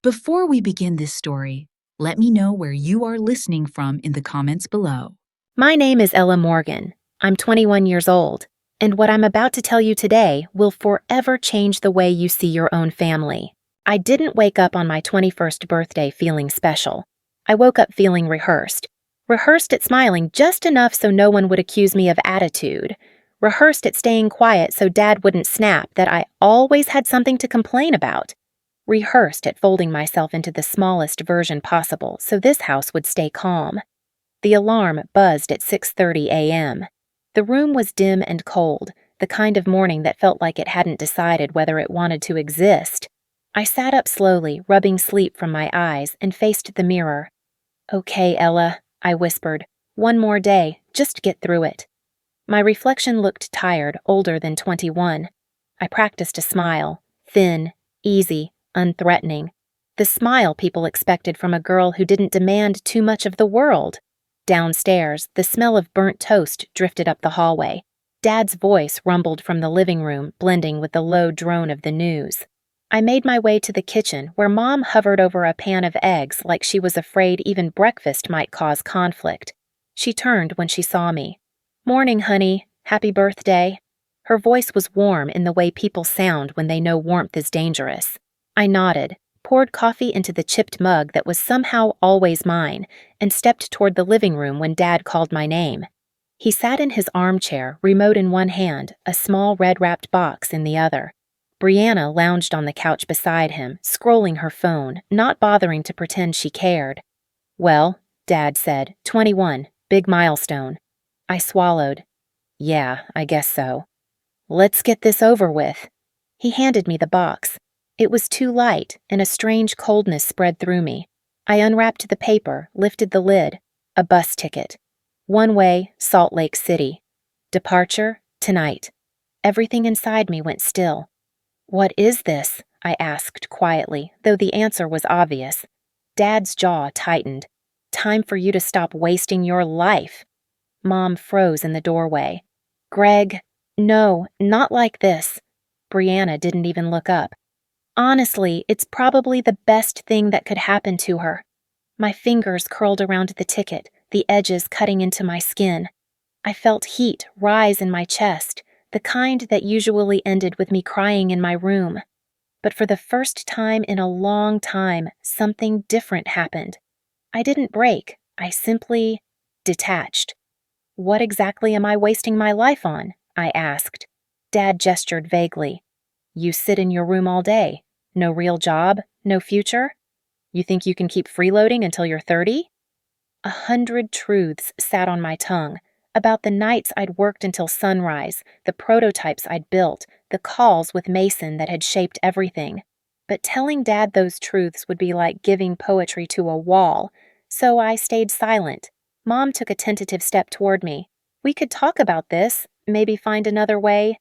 Before we begin this story, let me know where you are listening from in the comments below. My name is Ella Morgan. I'm 21 years old, and what I'm about to tell you today will forever change the way you see your own family. I didn't wake up on my 21st birthday feeling special. I woke up feeling rehearsed. Rehearsed at smiling just enough so no one would accuse me of attitude. Rehearsed at staying quiet so Dad wouldn't snap that I always had something to complain about. Rehearsed at folding myself into the smallest version possible so this house would stay calm. The alarm buzzed at 6:30 a.m. The room was dim and cold, the kind of morning that felt like it hadn't decided whether it wanted to exist. I sat up slowly, rubbing sleep from my eyes, and faced the mirror. "Okay, Ella," I whispered. "One more day. Just get through it." My reflection looked tired, older than 21. I practiced a smile, thin, easy, unthreatening. The smile people expected from a girl who didn't demand too much of the world. Downstairs, the smell of burnt toast drifted up the hallway. Dad's voice rumbled from the living room, blending with the low drone of the news. I made my way to the kitchen, where Mom hovered over a pan of eggs like she was afraid even breakfast might cause conflict. She turned when she saw me. "Morning, honey. Happy birthday." Her voice was warm in the way people sound when they know warmth is dangerous. I nodded, poured coffee into the chipped mug that was somehow always mine, and stepped toward the living room when Dad called my name. He sat in his armchair, remote in one hand, a small red-wrapped box in the other. Brianna lounged on the couch beside him, scrolling her phone, not bothering to pretend she cared. "Well," Dad said, 21, big milestone. I swallowed. "Yeah, I guess so." "Let's get this over with." He handed me the box. It was too light, and a strange coldness spread through me. I unwrapped the paper, lifted the lid. A bus ticket. One way, Salt Lake City. Departure, tonight. Everything inside me went still. "What is this?" I asked quietly, though the answer was obvious. Dad's jaw tightened. "Time for you to stop wasting your life." Mom froze in the doorway. "Greg, no, not like this." Brianna didn't even look up. "Honestly, it's probably the best thing that could happen to her." My fingers curled around the ticket, the edges cutting into my skin. I felt heat rise in my chest, the kind that usually ended with me crying in my room. But for the first time in a long time, something different happened. I didn't break. I simply detached. "What exactly am I wasting my life on?" I asked. Dad gestured vaguely. "You sit in your room all day. No real job, no future? You think you can keep freeloading until you're 30? 100 truths sat on my tongue, about the nights I'd worked until sunrise, the prototypes I'd built, the calls with Mason that had shaped everything. But telling Dad those truths would be like giving poetry to a wall, so I stayed silent. Mom took a tentative step toward me. "We could talk about this, maybe find another way."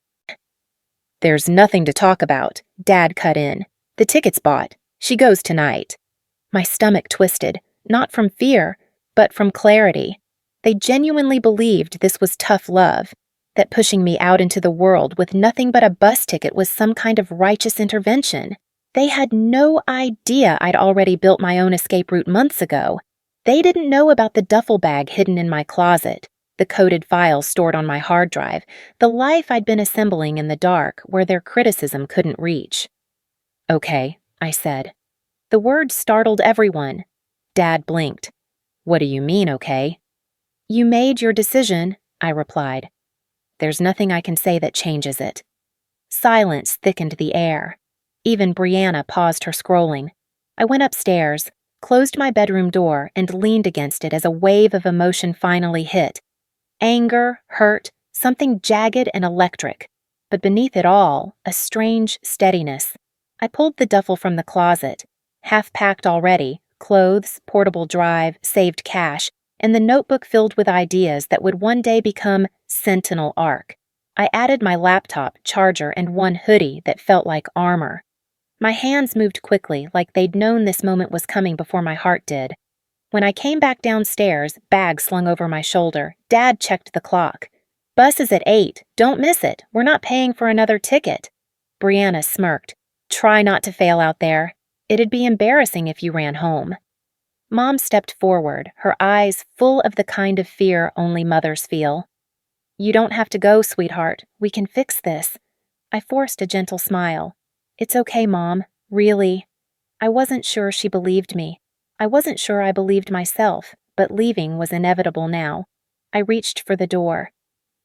"There's nothing to talk about," Dad cut in. "The ticket's bought. She goes tonight." My stomach twisted, not from fear, but from clarity. They genuinely believed this was tough love, that pushing me out into the world with nothing but a bus ticket was some kind of righteous intervention. They had no idea I'd already built my own escape route months ago. They didn't know about the duffel bag hidden in my closet, the coded files stored on my hard drive, the life I'd been assembling in the dark where their criticism couldn't reach. "Okay," I said. The word startled everyone. Dad blinked. "What do you mean, okay?" "You made your decision," I replied. "There's nothing I can say that changes it." Silence thickened the air. Even Brianna paused her scrolling. I went upstairs, closed my bedroom door, and leaned against it as a wave of emotion finally hit. Anger, hurt, something jagged and electric. But beneath it all, a strange steadiness. I pulled the duffel from the closet, half-packed already, clothes, portable drive, saved cash, and the notebook filled with ideas that would one day become Sentinel Arc. I added my laptop, charger, and one hoodie that felt like armor. My hands moved quickly, like they'd known this moment was coming before my heart did. When I came back downstairs, bag slung over my shoulder, Dad checked the clock. "Bus is at 8. Don't miss it. We're not paying for another ticket." Brianna smirked. "Try not to fail out there." It'd be embarrassing if you ran home. Mom stepped forward, her eyes full of the kind of fear only mothers feel. You don't have to go, sweetheart. We can fix this. I forced a gentle smile. It's okay, Mom. Really. I wasn't sure she believed me. I wasn't sure I believed myself, but leaving was inevitable now. I reached for the door.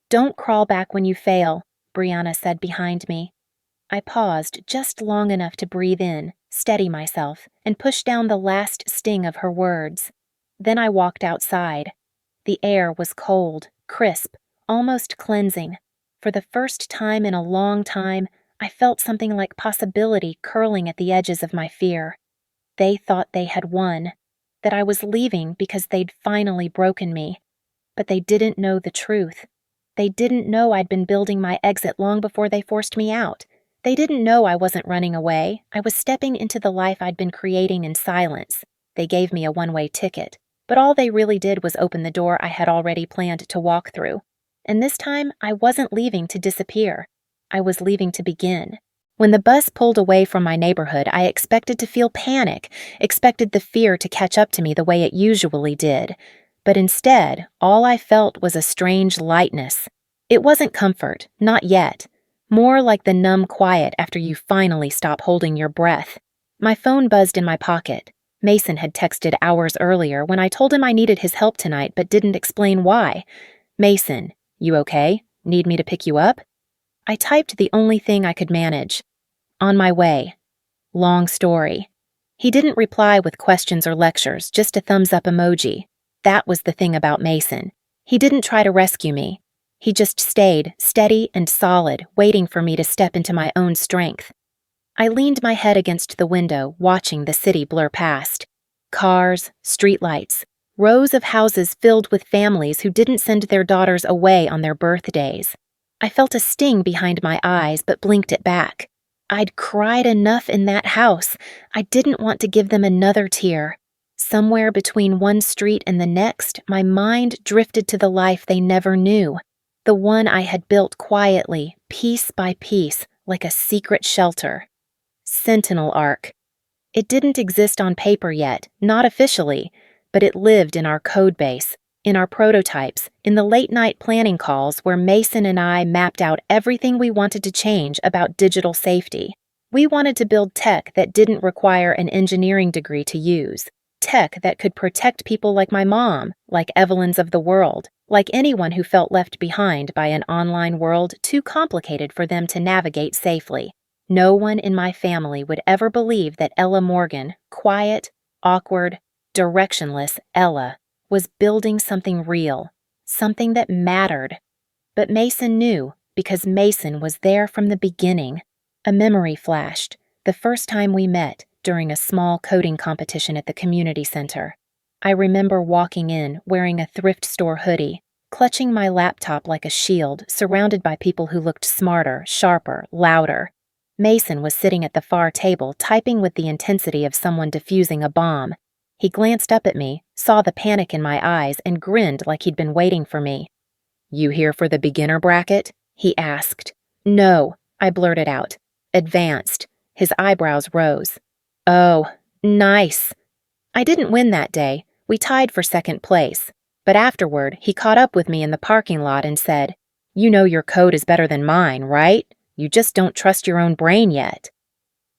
Don't crawl back when you fail, Brianna said behind me. I paused just long enough to breathe in, steady myself, and push down the last sting of her words. Then I walked outside. The air was cold, crisp, almost cleansing. For the first time in a long time, I felt something like possibility curling at the edges of my fear. They thought they had won, that I was leaving because they'd finally broken me. But they didn't know the truth. They didn't know I'd been building my exit long before they forced me out. They didn't know I wasn't running away. I was stepping into the life I'd been creating in silence. They gave me a one-way ticket, but all they really did was open the door I had already planned to walk through. And this time, I wasn't leaving to disappear. I was leaving to begin. When the bus pulled away from my neighborhood, I expected to feel panic, expected the fear to catch up to me the way it usually did. But instead, all I felt was a strange lightness. It wasn't comfort, not yet. More like the numb quiet after you finally stop holding your breath. My phone buzzed in my pocket. Mason had texted hours earlier when I told him I needed his help tonight but didn't explain why. Mason, you okay? Need me to pick you up? I typed the only thing I could manage. On my way. Long story. He didn't reply with questions or lectures, just a thumbs-up emoji. That was the thing about Mason. He didn't try to rescue me. He just stayed, steady and solid, waiting for me to step into my own strength. I leaned my head against the window, watching the city blur past. Cars, streetlights, rows of houses filled with families who didn't send their daughters away on their birthdays. I felt a sting behind my eyes, but blinked it back. I'd cried enough in that house. I didn't want to give them another tear. Somewhere between one street and the next, my mind drifted to the life they never knew. The one I had built quietly, piece by piece, like a secret shelter. Sentinel Arc. It didn't exist on paper yet, not officially, but it lived in our codebase, in our prototypes, in the late-night planning calls where Mason and I mapped out everything we wanted to change about digital safety. We wanted to build tech that didn't require an engineering degree to use. Tech that could protect people like my mom, like Evelyns of the world, like anyone who felt left behind by an online world too complicated for them to navigate safely. No one in my family would ever believe that Ella Morgan, quiet, awkward, directionless Ella, was building something real, something that mattered. But Mason knew, because Mason was there from the beginning. A memory flashed, the first time we met, during a small coding competition at the community center. I remember walking in, wearing a thrift store hoodie, clutching my laptop like a shield, surrounded by people who looked smarter, sharper, louder. Mason was sitting at the far table, typing with the intensity of someone defusing a bomb. He glanced up at me, saw the panic in my eyes, and grinned like he'd been waiting for me. "You here for the beginner bracket?" he asked. "No," I blurted out. "Advanced." His eyebrows rose. "Oh, nice." I didn't win that day. We tied for second place. But afterward, he caught up with me in the parking lot and said, "You know your code is better than mine, right? You just don't trust your own brain yet."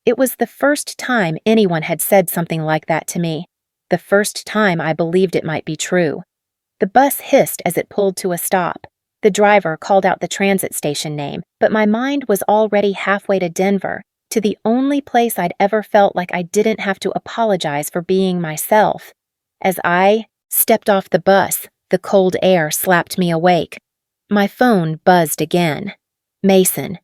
It was the first time anyone had said something like that to me. The first time I believed it might be true. The bus hissed as it pulled to a stop. The driver called out the transit station name, but my mind was already halfway to Denver, to the only place I'd ever felt like I didn't have to apologize for being myself. As I stepped off the bus, the cold air slapped me awake. My phone buzzed again. Mason.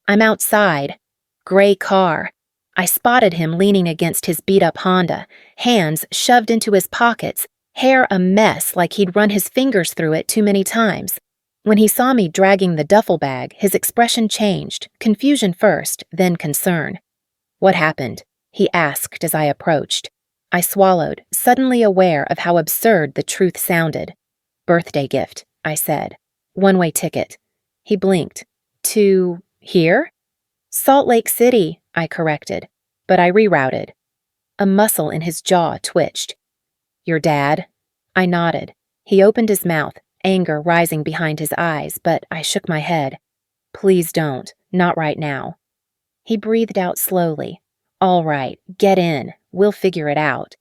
I'm outside. Gray car. I spotted him leaning against his beat-up Honda, hands shoved into his pockets, hair a mess like he'd run his fingers through it too many times. When he saw me dragging the duffel bag, his expression changed, confusion first, then concern. "What happened?" he asked as I approached. I swallowed, suddenly aware of how absurd the truth sounded. "Birthday gift," I said. "One-way ticket." He blinked. "To here?" "Salt Lake City," I corrected, but I rerouted. A muscle in his jaw twitched. "Your dad?" I nodded. He opened his mouth, anger rising behind his eyes, but I shook my head. "Please don't. Not right now." He breathed out slowly. "All right, get in. We'll figure it out."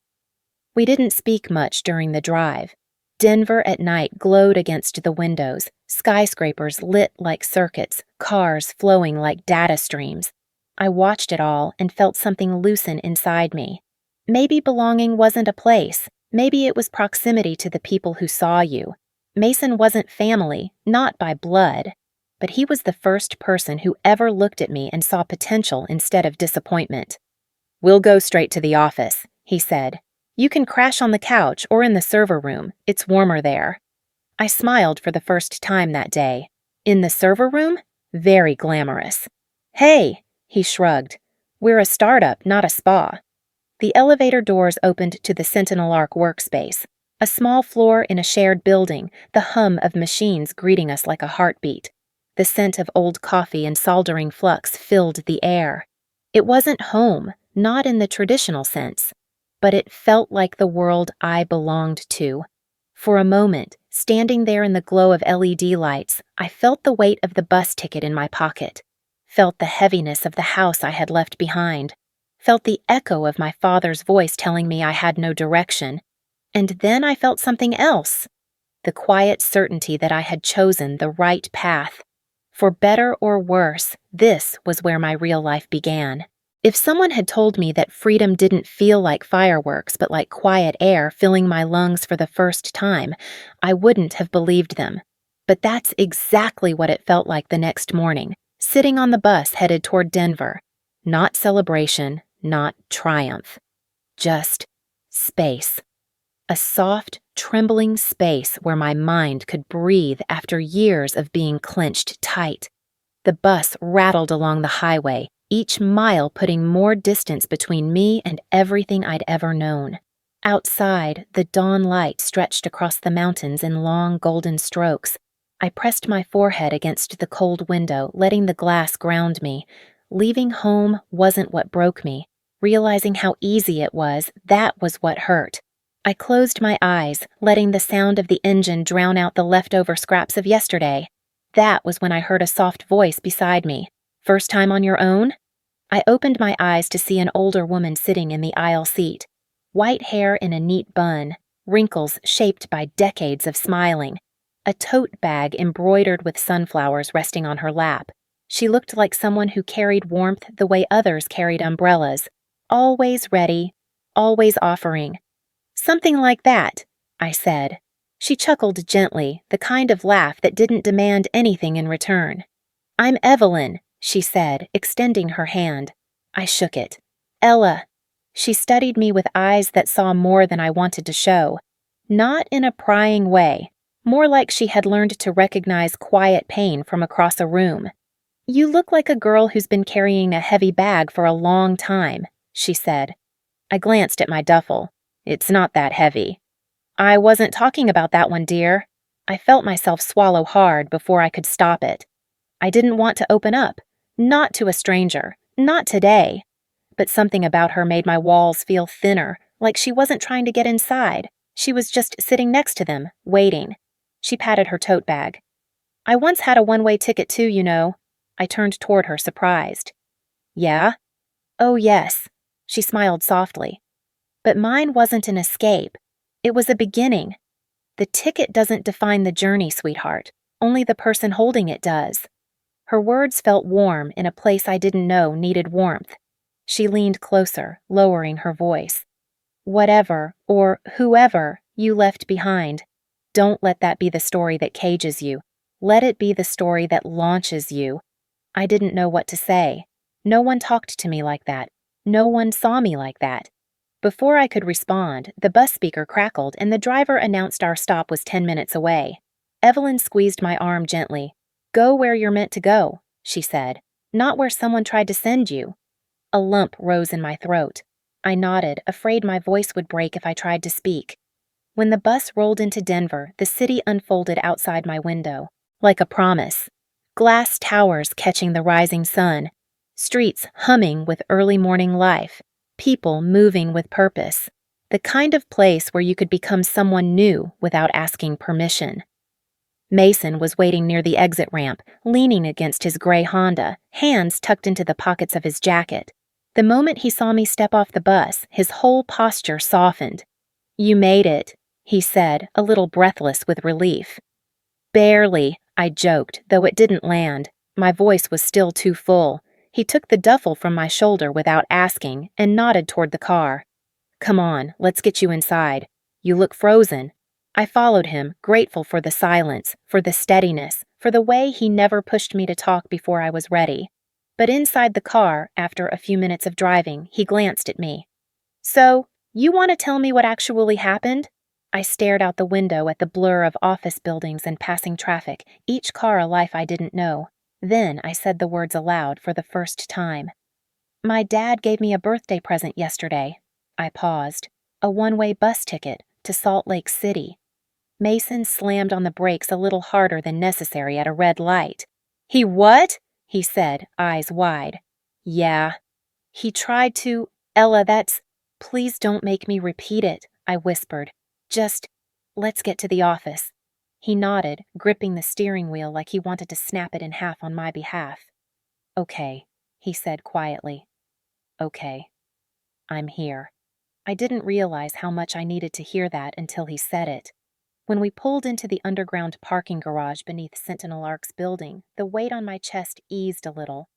We didn't speak much during the drive. Denver at night glowed against the windows, skyscrapers lit like circuits, cars flowing like data streams. I watched it all and felt something loosen inside me. Maybe belonging wasn't a place. Maybe it was proximity to the people who saw you. Mason wasn't family, not by blood, but he was the first person who ever looked at me and saw potential instead of disappointment. "We'll go straight to the office," he said. "You can crash on the couch or in the server room. It's warmer there." I smiled for the first time that day. In the server room? Very glamorous. "Hey," he shrugged. "We're a startup, not a spa." The elevator doors opened to the Sentinel Arc workspace, a small floor in a shared building, the hum of machines greeting us like a heartbeat. The scent of old coffee and soldering flux filled the air. It wasn't home, not in the traditional sense, but it felt like the world I belonged to. For a moment, standing there in the glow of LED lights, I felt the weight of the bus ticket in my pocket, felt the heaviness of the house I had left behind, felt the echo of my father's voice telling me I had no direction, and then I felt something else, the quiet certainty that I had chosen the right path. For better or worse, this was where my real life began. If someone had told me that freedom didn't feel like fireworks but like quiet air filling my lungs for the first time, I wouldn't have believed them. But that's exactly what it felt like the next morning, sitting on the bus headed toward Denver. Not celebration, not triumph. Just space. A soft, trembling space where my mind could breathe after years of being clenched tight. The bus rattled along the highway, each mile putting more distance between me and everything I'd ever known. Outside, the dawn light stretched across the mountains in long golden strokes. I pressed my forehead against the cold window, letting the glass ground me. Leaving home wasn't what broke me. Realizing how easy it was, that was what hurt. I closed my eyes, letting the sound of the engine drown out the leftover scraps of yesterday. That was when I heard a soft voice beside me. "First time on your own?" I opened my eyes to see an older woman sitting in the aisle seat. White hair in a neat bun, wrinkles shaped by decades of smiling. A tote bag embroidered with sunflowers resting on her lap. She looked like someone who carried warmth the way others carried umbrellas. Always ready, always offering. "Something like that," I said. She chuckled gently, the kind of laugh that didn't demand anything in return. "I'm Evelyn," she said, extending her hand. I shook it. "Ella." She studied me with eyes that saw more than I wanted to show. Not in a prying way, more like she had learned to recognize quiet pain from across a room. "You look like a girl who's been carrying a heavy bag for a long time," she said. I glanced at my duffel. "It's not that heavy." "I wasn't talking about that one, dear." I felt myself swallow hard before I could stop it. I didn't want to open up. Not to a stranger. Not today. But something about her made my walls feel thinner, like she wasn't trying to get inside. She was just sitting next to them, waiting. She patted her tote bag. "I once had a one-way ticket too, you know." I turned toward her, surprised. "Yeah?" "Oh, yes." She smiled softly. "But mine wasn't an escape. It was a beginning. The ticket doesn't define the journey, sweetheart. Only the person holding it does." Her words felt warm in a place I didn't know needed warmth. She leaned closer, lowering her voice. "Whatever, or whoever, you left behind, don't let that be the story that cages you. Let it be the story that launches you." I didn't know what to say. No one talked to me like that. No one saw me like that. Before I could respond, the bus speaker crackled and the driver announced our stop was 10 minutes away. Evelyn squeezed my arm gently. "Go where you're meant to go," she said, "not where someone tried to send you." A lump rose in my throat. I nodded, afraid my voice would break if I tried to speak. When the bus rolled into Denver, the city unfolded outside my window, like a promise. Glass towers catching the rising sun, streets humming with early morning life, people moving with purpose. The kind of place where you could become someone new without asking permission. Mason was waiting near the exit ramp, leaning against his gray Honda, hands tucked into the pockets of his jacket. The moment he saw me step off the bus, his whole posture softened. "You made it," he said, a little breathless with relief. "Barely," I joked, though it didn't land. My voice was still too full. He took the duffel from my shoulder without asking and nodded toward the car. "Come on, let's get you inside. You look frozen." I followed him, grateful for the silence, for the steadiness, for the way he never pushed me to talk before I was ready. But inside the car, after a few minutes of driving, he glanced at me. "So, you want to tell me what actually happened?" I stared out the window at the blur of office buildings and passing traffic, each car a life I didn't know. Then I said the words aloud for the first time. "My dad gave me a birthday present yesterday." I paused. "A one-way bus ticket to Salt Lake City." Mason slammed on the brakes a little harder than necessary at a red light. "He what?" he said, eyes wide. "Yeah." "He tried to— Ella, that's— Please don't make me repeat it," I whispered. "Just— let's get to the office." He nodded, gripping the steering wheel like he wanted to snap it in half on my behalf. "Okay," he said quietly. "Okay. I'm here." I didn't realize how much I needed to hear that until he said it. When we pulled into the underground parking garage beneath Sentinel Ark's building, the weight on my chest eased a little.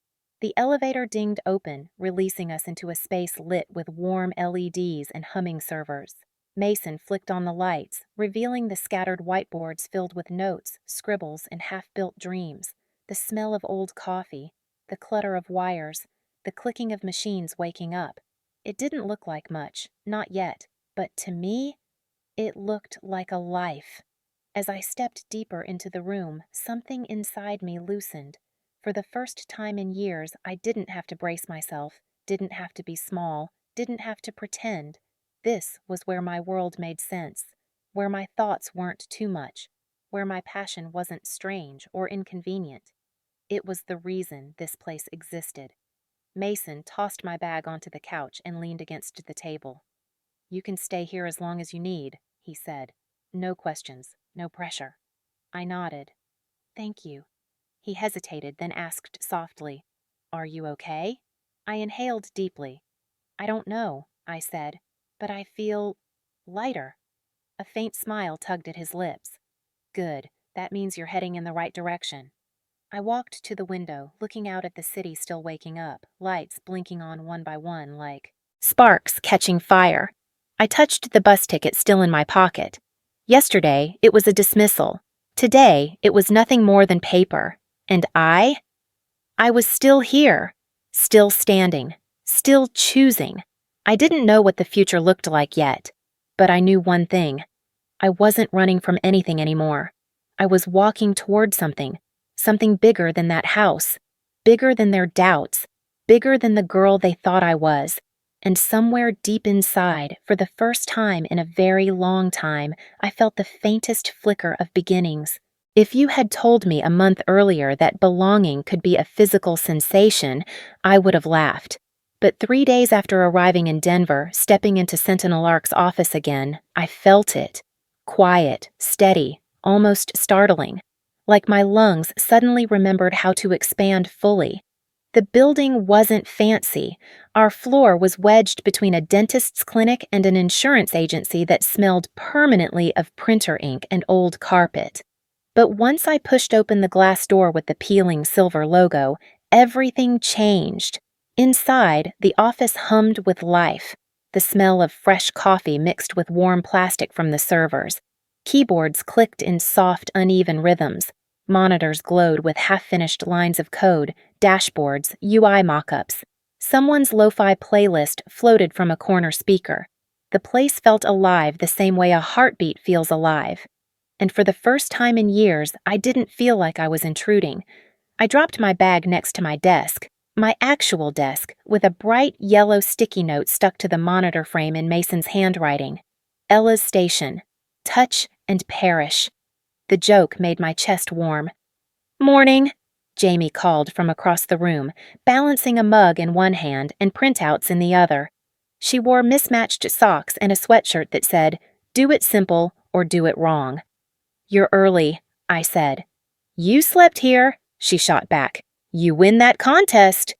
The elevator dinged open, releasing us into a space lit with warm LEDs and humming servers. Mason flicked on the lights, revealing the scattered whiteboards filled with notes, scribbles, and half-built dreams, the smell of old coffee, the clutter of wires, the clicking of machines waking up. It didn't look like much, not yet, but to me, it looked like a life. As I stepped deeper into the room, something inside me loosened. For the first time in years, I didn't have to brace myself, didn't have to be small, didn't have to pretend. This was where my world made sense, where my thoughts weren't too much, where my passion wasn't strange or inconvenient. It was the reason this place existed. Mason tossed my bag onto the couch and leaned against the table. "You can stay here as long as you need," he said. "No questions, no pressure." I nodded. "Thank you." He hesitated, then asked softly, "Are you okay?" I inhaled deeply. "I don't know," I said, "but I feel lighter." A faint smile tugged at his lips. "Good. That means you're heading in the right direction." I walked to the window, looking out at the city still waking up, lights blinking on one by one like sparks catching fire. I touched the bus ticket still in my pocket. Yesterday, it was a dismissal. Today, it was nothing more than paper. And I was still here, still standing, still choosing. I didn't know what the future looked like yet, but I knew one thing. I wasn't running from anything anymore. I was walking toward something bigger than that house, bigger than their doubts, bigger than the girl they thought I was. And somewhere deep inside, for the first time in a very long time, I felt the faintest flicker of beginnings. If you had told me a month earlier that belonging could be a physical sensation, I would have laughed. But 3 days after arriving in Denver, stepping into Sentinel Ark's office again, I felt it. Quiet, steady, almost startling. Like my lungs suddenly remembered how to expand fully. The building wasn't fancy. Our floor was wedged between a dentist's clinic and an insurance agency that smelled permanently of printer ink and old carpet. But once I pushed open the glass door with the peeling silver logo, everything changed. Inside, the office hummed with life, the smell of fresh coffee mixed with warm plastic from the servers. Keyboards clicked in soft, uneven rhythms. Monitors glowed with half-finished lines of code, dashboards, UI mock-ups. Someone's lo-fi playlist floated from a corner speaker. The place felt alive the same way a heartbeat feels alive. And for the first time in years, I didn't feel like I was intruding. I dropped my bag next to my desk, my actual desk, with a bright yellow sticky note stuck to the monitor frame in Mason's handwriting. Ella's Station. Touch and perish. The joke made my chest warm. "Morning," Jamie called from across the room, balancing a mug in one hand and printouts in the other. She wore mismatched socks and a sweatshirt that said, "Do it simple or do it wrong." "You're early," I said. "You slept here," she shot back. "You win that contest."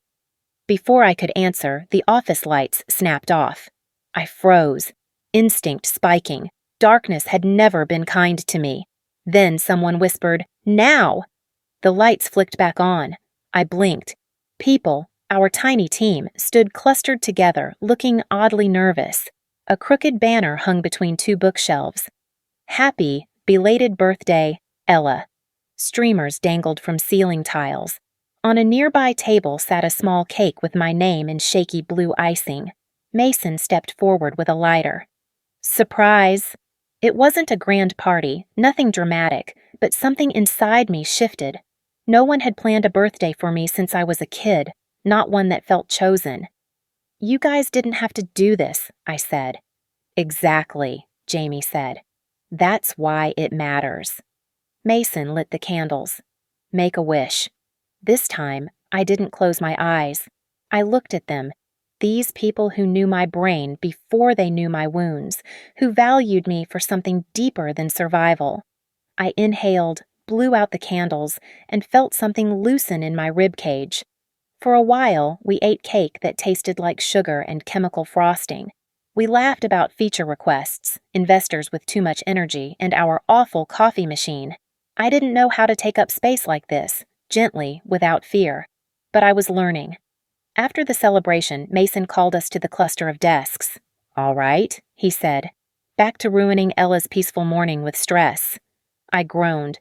Before I could answer, the office lights snapped off. I froze, instinct spiking. Darkness had never been kind to me. Then someone whispered, "Now!" The lights flicked back on. I blinked. People, our tiny team, stood clustered together, looking oddly nervous. A crooked banner hung between two bookshelves. "Happy, belated birthday, Ella." Streamers dangled from ceiling tiles. On a nearby table sat a small cake with my name in shaky blue icing. Mason stepped forward with a lighter. "Surprise!" It wasn't a grand party, nothing dramatic, but something inside me shifted. No one had planned a birthday for me since I was a kid, not one that felt chosen. "You guys didn't have to do this," I said. "Exactly," Jamie said. "That's why it matters." Mason lit the candles. "Make a wish." This time, I didn't close my eyes. I looked at them. These people who knew my brain before they knew my wounds, who valued me for something deeper than survival. I inhaled, blew out the candles, and felt something loosen in my rib cage. For a while, we ate cake that tasted like sugar and chemical frosting. We laughed about feature requests, investors with too much energy, and our awful coffee machine. I didn't know how to take up space like this, gently, without fear. But I was learning. After the celebration, Mason called us to the cluster of desks. "All right," he said. "Back to ruining Ella's peaceful morning with stress." I groaned.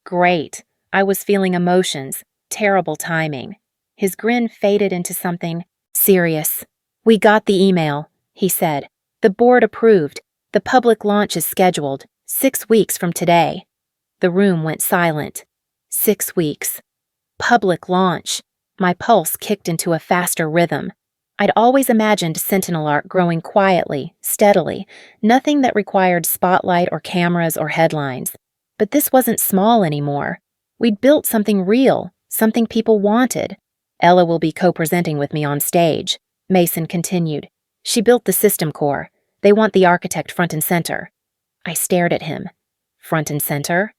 "Great." I was feeling emotions. Terrible timing. His grin faded into something serious. "We got the email," he said. "The board approved. The public launch is scheduled 6 weeks from today." The room went silent. 6 weeks. Public launch. My pulse kicked into a faster rhythm. I'd always imagined Sentinel Art growing quietly, steadily, nothing that required spotlight or cameras or headlines. But this wasn't small anymore. We'd built something real, something people wanted. "Ella will be co-presenting with me on stage," Mason continued. "She built the system core. They want the architect front and center." I stared at him. "Front and center?"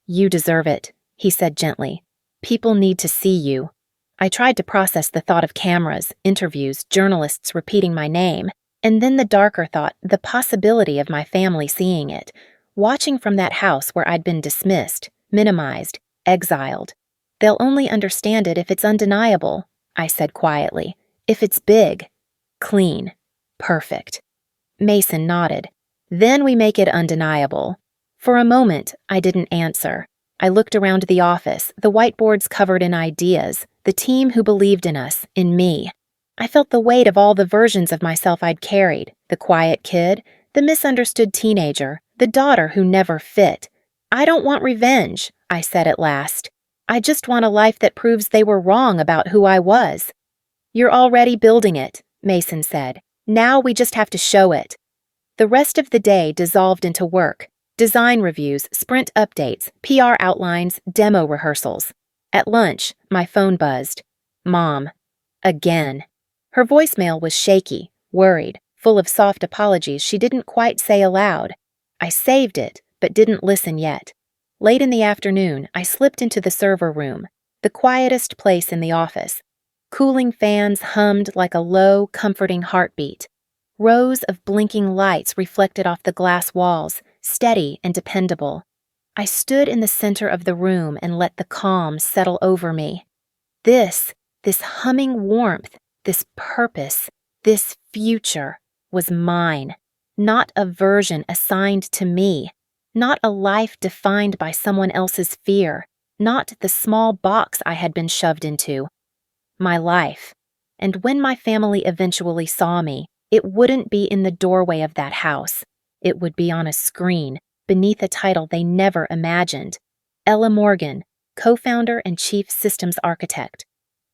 "You deserve it," he said gently. "People need to see you." I tried to process the thought of cameras, interviews, journalists repeating my name, and then the darker thought, the possibility of my family seeing it, watching from that house where I'd been dismissed, minimized, exiled. "They'll only understand it if it's undeniable," I said quietly. "If it's big, clean, perfect." Mason nodded. "Then we make it undeniable." For a moment, I didn't answer. I looked around the office, the whiteboards covered in ideas, the team who believed in us, in me. I felt the weight of all the versions of myself I'd carried, the quiet kid, the misunderstood teenager, the daughter who never fit. "I don't want revenge," I said at last. "I just want a life that proves they were wrong about who I was." "You're already building it," Mason said. "Now we just have to show it." The rest of the day dissolved into work. Design reviews, sprint updates, PR outlines, demo rehearsals. At lunch, my phone buzzed. Mom. Again. Her voicemail was shaky, worried, full of soft apologies she didn't quite say aloud. I saved it, but didn't listen yet. Late in the afternoon, I slipped into the server room, the quietest place in the office. Cooling fans hummed like a low, comforting heartbeat. Rows of blinking lights reflected off the glass walls, steady and dependable. I stood in the center of the room and let the calm settle over me. This humming warmth, this purpose, this future was mine, not a version assigned to me, not a life defined by someone else's fear, not the small box I had been shoved into. My life. And when my family eventually saw me, it wouldn't be in the doorway of that house. It would be on a screen, beneath a title they never imagined. Ella Morgan, co-founder and chief systems architect.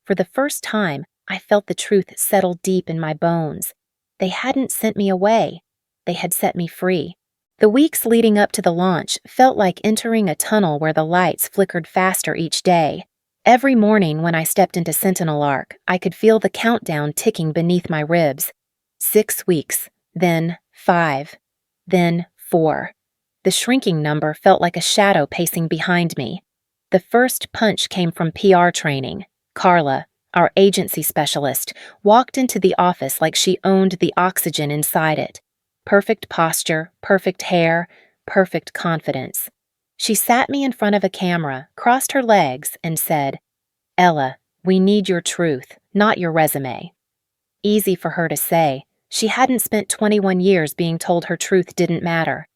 For the first time, I felt the truth settle deep in my bones. They hadn't sent me away. They had set me free. The weeks leading up to the launch felt like entering a tunnel where the lights flickered faster each day. Every morning when I stepped into Sentinel Arc, I could feel the countdown ticking beneath my ribs. 6 weeks, then 5, then 4. The shrinking number felt like a shadow pacing behind me. The first punch came from PR training. Carla, our agency specialist, walked into the office like she owned the oxygen inside it. Perfect posture, perfect hair, perfect confidence. She sat me in front of a camera, crossed her legs, and said, "Ella, we need your truth, not your resume." Easy for her to say. She hadn't spent 21 years being told her truth didn't matter.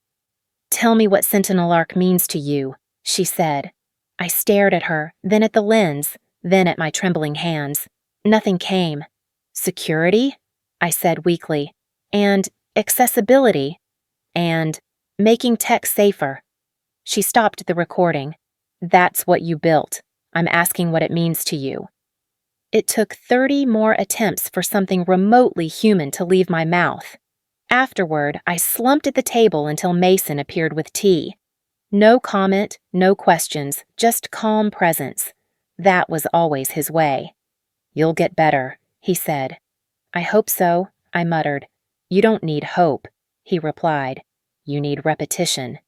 "Tell me what Sentinel Arc means to you," she said. I stared at her, then at the lens, then at my trembling hands. Nothing came. "Security?" I said weakly. "And accessibility? And making tech safer." She stopped the recording. "That's what you built. I'm asking what it means to you." It took 30 more attempts for something remotely human to leave my mouth. Afterward, I slumped at the table until Mason appeared with tea. No comment, no questions, just calm presence. That was always his way. "You'll get better," he said. "I hope so," I muttered. "You don't need hope," he replied. "You need repetition."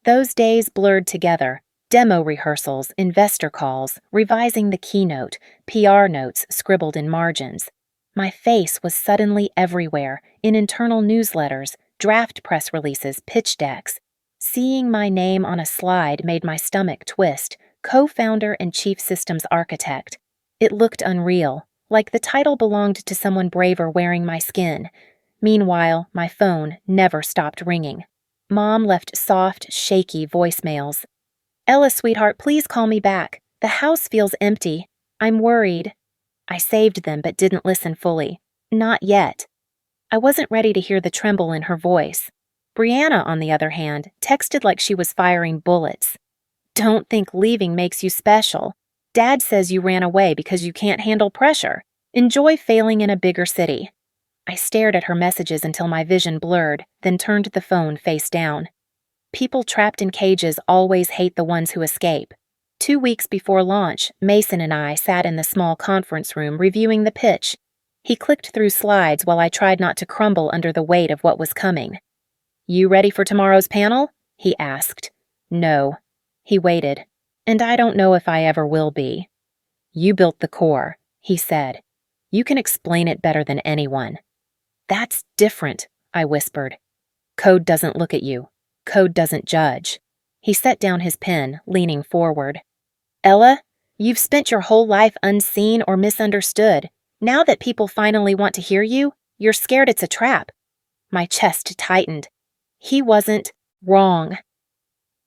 Those days blurred together. Demo rehearsals, investor calls, revising the keynote, PR notes scribbled in margins. My face was suddenly everywhere, in internal newsletters, draft press releases, pitch decks. Seeing my name on a slide made my stomach twist, co-founder and chief systems architect. It looked unreal, like the title belonged to someone braver wearing my skin. Meanwhile, my phone never stopped ringing. Mom left soft, shaky voicemails. "Ella, sweetheart, please call me back. The house feels empty. I'm worried." I saved them but didn't listen fully. Not yet. I wasn't ready to hear the tremble in her voice. Brianna, on the other hand, texted like she was firing bullets. "Don't think leaving makes you special. Dad says you ran away because you can't handle pressure. Enjoy failing in a bigger city." I stared at her messages until my vision blurred, then turned the phone face down. People trapped in cages always hate the ones who escape. 2 weeks before launch, Mason and I sat in the small conference room reviewing the pitch. He clicked through slides while I tried not to crumble under the weight of what was coming. "You ready for tomorrow's panel?" he asked. "No." He waited. "And I don't know if I ever will be." "You built the core," he said. "You can explain it better than anyone." "That's different," I whispered. "Code doesn't look at you. Code doesn't judge." He set down his pen, leaning forward. "Ella, you've spent your whole life unseen or misunderstood. Now that people finally want to hear you, you're scared it's a trap." My chest tightened. He wasn't wrong.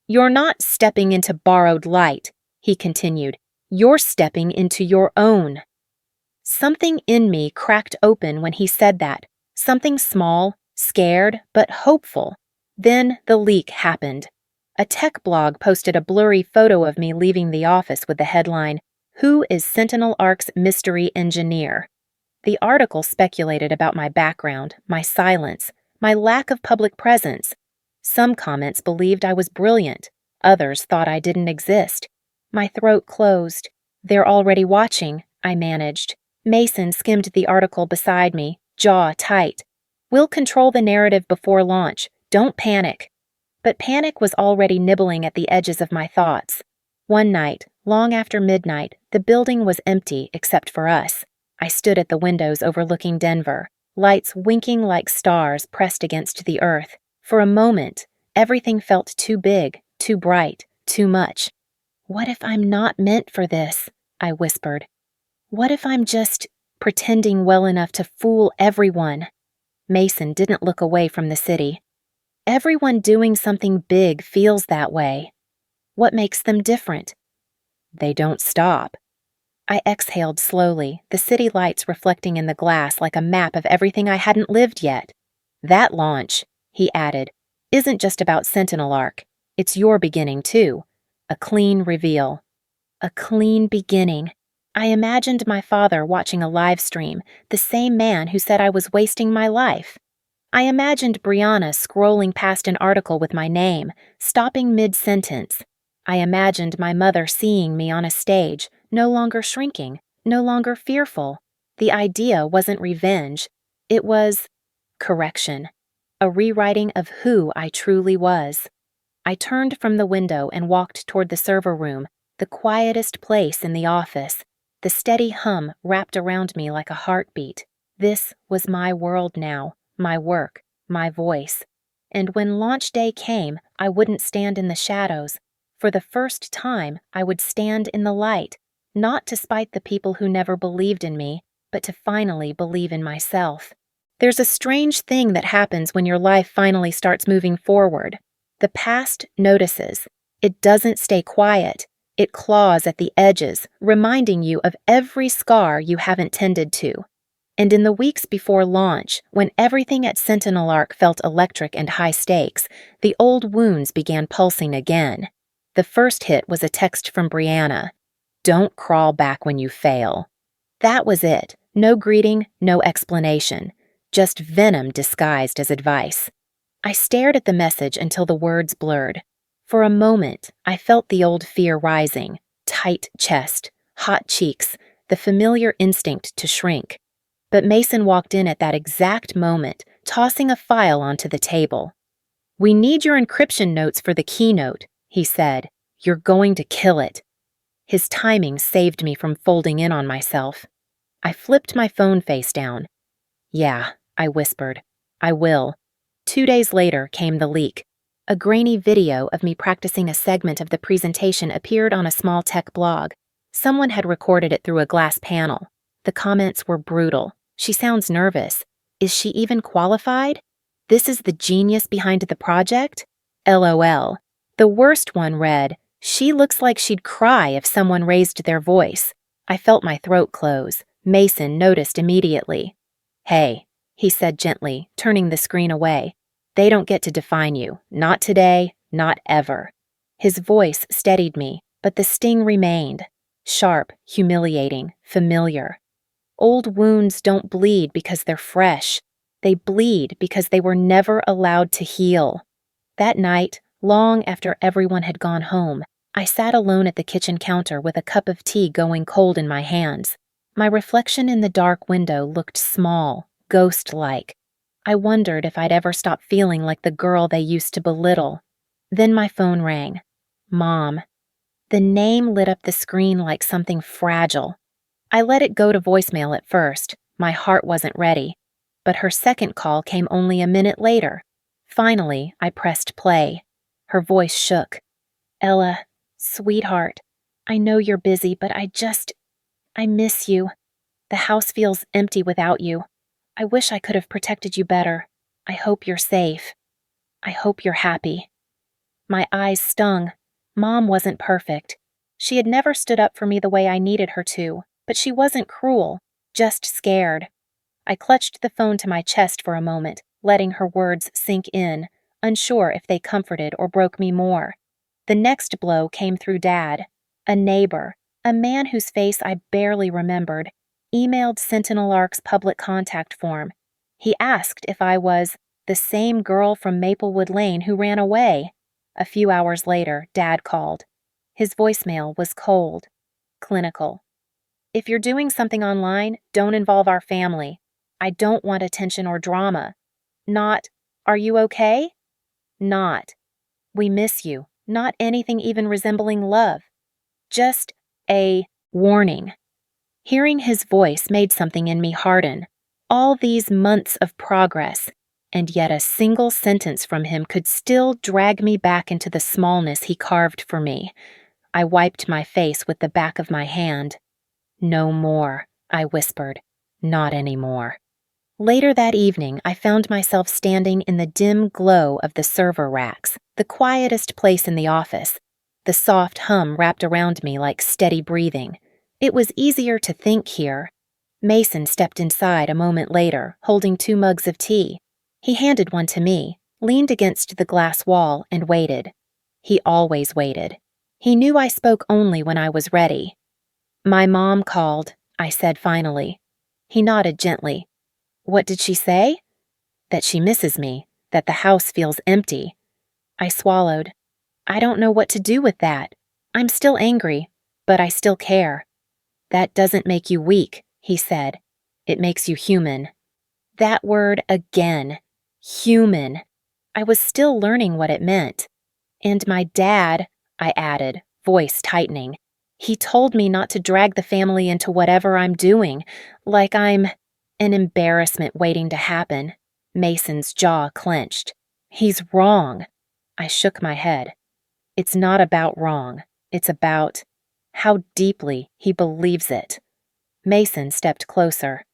"You're not stepping into borrowed light," he continued. "You're stepping into your own." Something in me cracked open when he said that. Something small, scared, but hopeful. Then the leak happened. A tech blog posted a blurry photo of me leaving the office with the headline, "Who is Sentinel Arc's mystery engineer?" The article speculated about my background, my silence, my lack of public presence. Some comments believed I was brilliant. Others thought I didn't exist. My throat closed. "They're already watching," I managed. Mason skimmed the article beside me, jaw tight. "We'll control the narrative before launch. Don't panic." But panic was already nibbling at the edges of my thoughts. One night, long after midnight, the building was empty except for us. I stood at the windows overlooking Denver, lights winking like stars pressed against the earth. For a moment, everything felt too big, too bright, too much. "What if I'm not meant for this?" I whispered. "What if I'm just pretending well enough to fool everyone?" Mason didn't look away from the city. "Everyone doing something big feels that way. What makes them different?" "They don't stop." I exhaled slowly, the city lights reflecting in the glass like a map of everything I hadn't lived yet. "That launch," he added, "isn't just about Sentinel Arc. It's your beginning, too. A clean reveal." A clean beginning. I imagined my father watching a live stream, the same man who said I was wasting my life. I imagined Brianna scrolling past an article with my name, stopping mid-sentence. I imagined my mother seeing me on a stage, no longer shrinking, no longer fearful. The idea wasn't revenge. It was correction, a rewriting of who I truly was. I turned from the window and walked toward the server room, the quietest place in the office. The steady hum wrapped around me like a heartbeat. This was my world now, my work, my voice. And when launch day came, I wouldn't stand in the shadows. For the first time, I would stand in the light, not to spite the people who never believed in me, but to finally believe in myself. There's a strange thing that happens when your life finally starts moving forward. The past notices. It doesn't stay quiet. It claws at the edges, reminding you of every scar you haven't tended to. And in the weeks before launch, when everything at Sentinel Arc felt electric and high stakes, the old wounds began pulsing again. The first hit was a text from Brianna. "Don't crawl back when you fail." That was it. No greeting, no explanation. Just venom disguised as advice. I stared at the message until the words blurred. For a moment, I felt the old fear rising. Tight chest, hot cheeks, the familiar instinct to shrink. But Mason walked in at that exact moment, tossing a file onto the table. "We need your encryption notes for the keynote," he said. "You're going to kill it." His timing saved me from folding in on myself. I flipped my phone face down. "Yeah," I whispered. "I will." 2 days later came the leak. A grainy video of me practicing a segment of the presentation appeared on a small tech blog. Someone had recorded it through a glass panel. The comments were brutal. "She sounds nervous. Is she even qualified? This is the genius behind the project? LOL. The worst one read, "She looks like she'd cry if someone raised their voice." I felt my throat close. Mason noticed immediately. "Hey," he said gently, turning the screen away. "They don't get to define you. Not today, not ever." His voice steadied me, but the sting remained. Sharp, humiliating, familiar. Old wounds don't bleed because they're fresh. They bleed because they were never allowed to heal. That night, long after everyone had gone home, I sat alone at the kitchen counter with a cup of tea going cold in my hands. My reflection in the dark window looked small, ghost-like. I wondered if I'd ever stop feeling like the girl they used to belittle. Then my phone rang. Mom. The name lit up the screen like something fragile. I let it go to voicemail at first. My heart wasn't ready. But her second call came only a minute later. Finally, I pressed play. Her voice shook. "Ella, sweetheart, I know you're busy, but I miss you. The house feels empty without you. I wish I could have protected you better. I hope you're safe. I hope you're happy." My eyes stung. Mom wasn't perfect. She had never stood up for me the way I needed her to, but she wasn't cruel, just scared. I clutched the phone to my chest for a moment, letting her words sink in, unsure if they comforted or broke me more. The next blow came through Dad. A neighbor, a man whose face I barely remembered, emailed Sentinel Arc's public contact form. He asked if I was the same girl from Maplewood Lane who ran away. A few hours later, Dad called. His voicemail was cold, clinical. "If you're doing something online, don't involve our family. I don't want attention or drama." Not, "Are you okay?" Not, "We miss you." Not anything even resembling love. Just a warning. Hearing his voice made something in me harden. All these months of progress, and yet a single sentence from him could still drag me back into the smallness he carved for me. I wiped my face with the back of my hand. "No more," I whispered. "Not anymore." Later that evening, I found myself standing in the dim glow of the server racks, the quietest place in the office. The soft hum wrapped around me like steady breathing. It was easier to think here. Mason stepped inside a moment later, holding 2 mugs of tea. He handed one to me, leaned against the glass wall, and waited. He always waited. He knew I spoke only when I was ready. "My mom called," I said finally. He nodded gently. "What did she say?" "That she misses me, that the house feels empty." I swallowed. "I don't know what to do with that. I'm still angry, but I still care." "That doesn't make you weak," he said. "It makes you human." That word again. Human. I was still learning what it meant. And my dad, I added, voice tightening. He told me not to drag the family into whatever I'm doing, like I'm an embarrassment waiting to happen. Mason's jaw clenched. He's wrong. I shook my head. It's not about wrong. It's about how deeply he believes it. Mason stepped closer.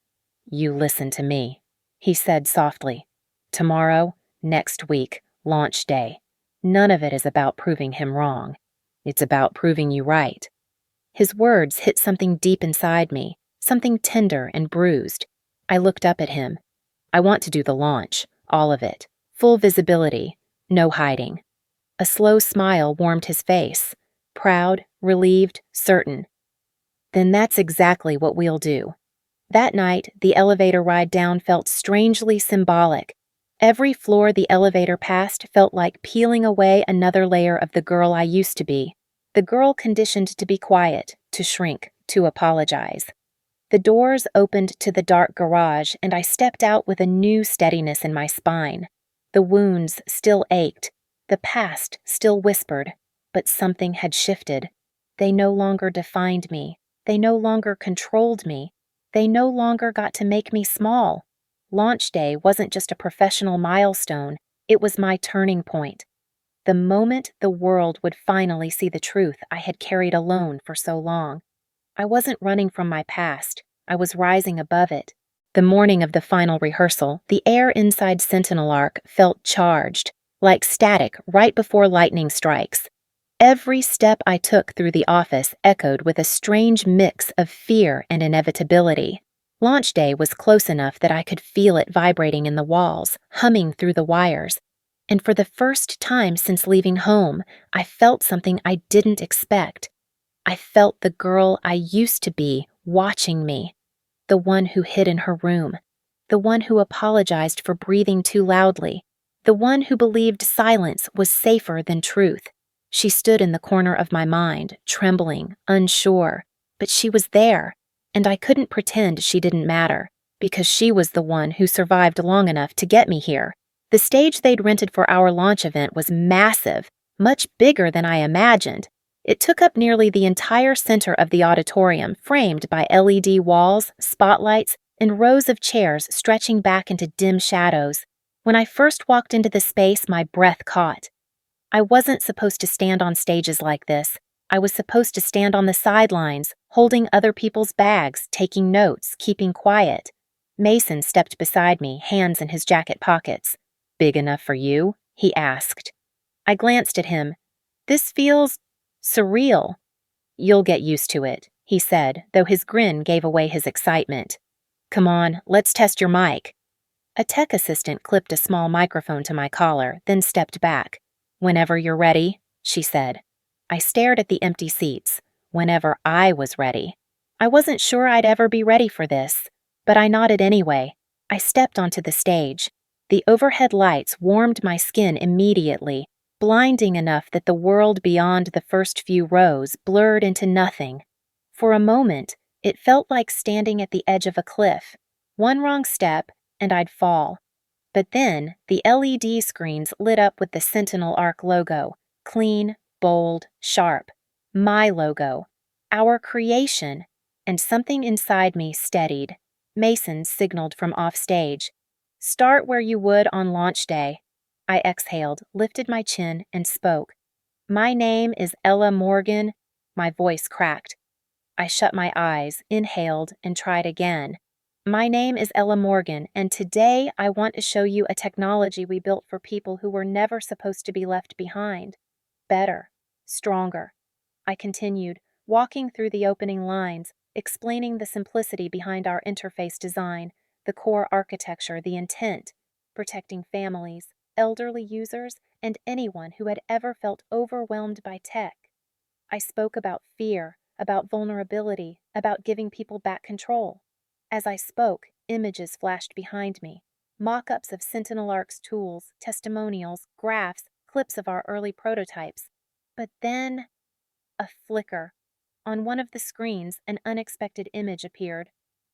You listen to me, he said softly. Tomorrow, next week, launch day. None of it is about proving him wrong. It's about proving you right. His words hit something deep inside me, something tender and bruised. I looked up at him. I want to do the launch, all of it, full visibility, no hiding. A slow smile warmed his face, proud, relieved, certain. Then that's exactly what we'll do. That night, the elevator ride down felt strangely symbolic. Every floor the elevator passed felt like peeling away another layer of the girl I used to be. The girl conditioned to be quiet, to shrink, to apologize. The doors opened to the dark garage, and I stepped out with a new steadiness in my spine. The wounds still ached. The past still whispered. But something had shifted. They no longer defined me. They no longer controlled me. They no longer got to make me small. Launch day wasn't just a professional milestone. It was my turning point. The moment the world would finally see the truth I had carried alone for so long. I wasn't running from my past. I was rising above it. The morning of the final rehearsal, the air inside Sentinel Arc felt charged, like static right before lightning strikes. Every step I took through the office echoed with a strange mix of fear and inevitability. Launch day was close enough that I could feel it vibrating in the walls, humming through the wires. And for the first time since leaving home, I felt something I didn't expect. I felt the girl I used to be watching me, the one who hid in her room, the one who apologized for breathing too loudly, the one who believed silence was safer than truth. She stood in the corner of my mind, trembling, unsure, but she was there, and I couldn't pretend she didn't matter, because she was the one who survived long enough to get me here. The stage they'd rented for our launch event was massive, much bigger than I imagined. It took up nearly the entire center of the auditorium, framed by LED walls, spotlights, and rows of chairs stretching back into dim shadows. When I first walked into the space, my breath caught. I wasn't supposed to stand on stages like this. I was supposed to stand on the sidelines, holding other people's bags, taking notes, keeping quiet. Mason stepped beside me, hands in his jacket pockets. "Big enough for you?" he asked. I glanced at him. "This feels surreal." "You'll get used to it," he said, though his grin gave away his excitement. "Come on, let's test your mic." A tech assistant clipped a small microphone to my collar, then stepped back. "Whenever you're ready," she said. I stared at the empty seats. Whenever I was ready. I wasn't sure I'd ever be ready for this, but I nodded anyway. I stepped onto the stage. The overhead lights warmed my skin immediately, blinding enough that the world beyond the first few rows blurred into nothing. For a moment, it felt like standing at the edge of a cliff. One wrong step, and I'd fall. But then, the LED screens lit up with the Sentinel Arc logo, clean, bold, sharp. My logo. Our creation. And something inside me steadied. Mason signaled from offstage. "Start where you would on launch day." I exhaled, lifted my chin, and spoke. "My name is Ella Morgan." My voice cracked. I shut my eyes, inhaled, and tried again. "My name is Ella Morgan, and today I want to show you a technology we built for people who were never supposed to be left behind. Better. Stronger." I continued, walking through the opening lines, explaining the simplicity behind our interface design, the core architecture, the intent, protecting families, elderly users, and anyone who had ever felt overwhelmed by tech. I spoke about fear, about vulnerability, about giving people back control. As I spoke, images flashed behind me, mock-ups of Sentinel Arc's tools, testimonials, graphs, clips of our early prototypes. But then, a flicker. On one of the screens, an unexpected image appeared.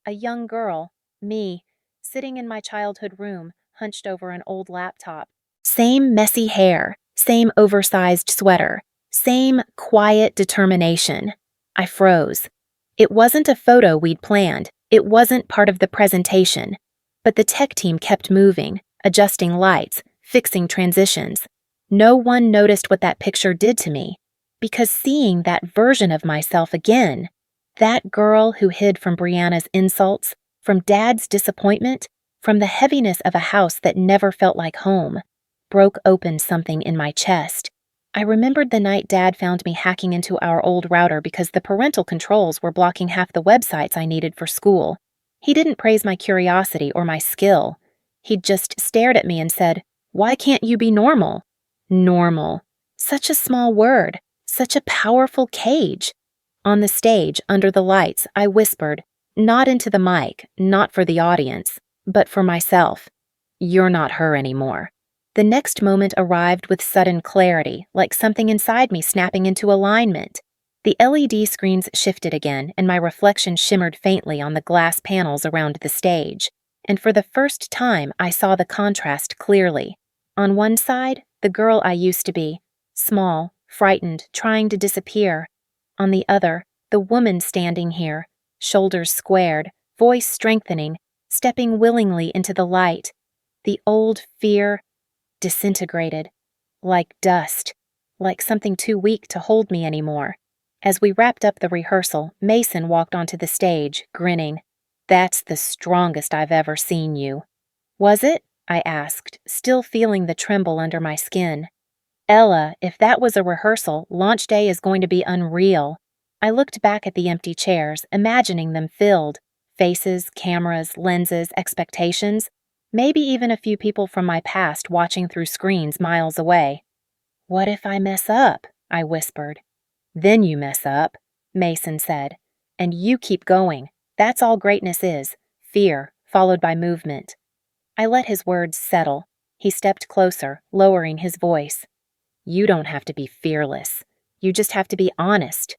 A young girl, me, sitting in my childhood room, hunched over an old laptop. Same messy hair, same oversized sweater, same quiet determination. I froze. It wasn't a photo we'd planned. It wasn't part of the presentation. But the tech team kept moving, adjusting lights, fixing transitions. No one noticed what that picture did to me, because seeing that version of myself again, that girl who hid from Brianna's insults, from Dad's disappointment, from the heaviness of a house that never felt like home, broke open something in my chest. I remembered the night Dad found me hacking into our old router because the parental controls were blocking half the websites I needed for school. He didn't praise my curiosity or my skill. He just stared at me and said, "Why can't you be normal?" Normal. Such a small word. Such a powerful cage. On the stage, under the lights, I whispered, not into the mic, not for the audience, but for myself, "You're not her anymore." The next moment arrived with sudden clarity, like something inside me snapping into alignment. The LED screens shifted again, and my reflection shimmered faintly on the glass panels around the stage. And for the first time, I saw the contrast clearly. On one side, the girl I used to be, small, frightened, trying to disappear. On the other, the woman standing here, shoulders squared, voice strengthening, stepping willingly into the light. The old fear disintegrated, like dust, like something too weak to hold me anymore. As we wrapped up the rehearsal, Mason walked onto the stage, grinning. "That's the strongest I've ever seen you." "Was it?" I asked, still feeling the tremble under my skin. "Ella, if that was a rehearsal, launch day is going to be unreal." I looked back at the empty chairs, imagining them filled. Faces, cameras, lenses, expectations. Maybe even a few people from my past watching through screens miles away. "What if I mess up?" I whispered. "Then you mess up," Mason said. "And you keep going. That's all greatness is. Fear, followed by movement." I let his words settle. He stepped closer, lowering his voice. "You don't have to be fearless. You just have to be honest."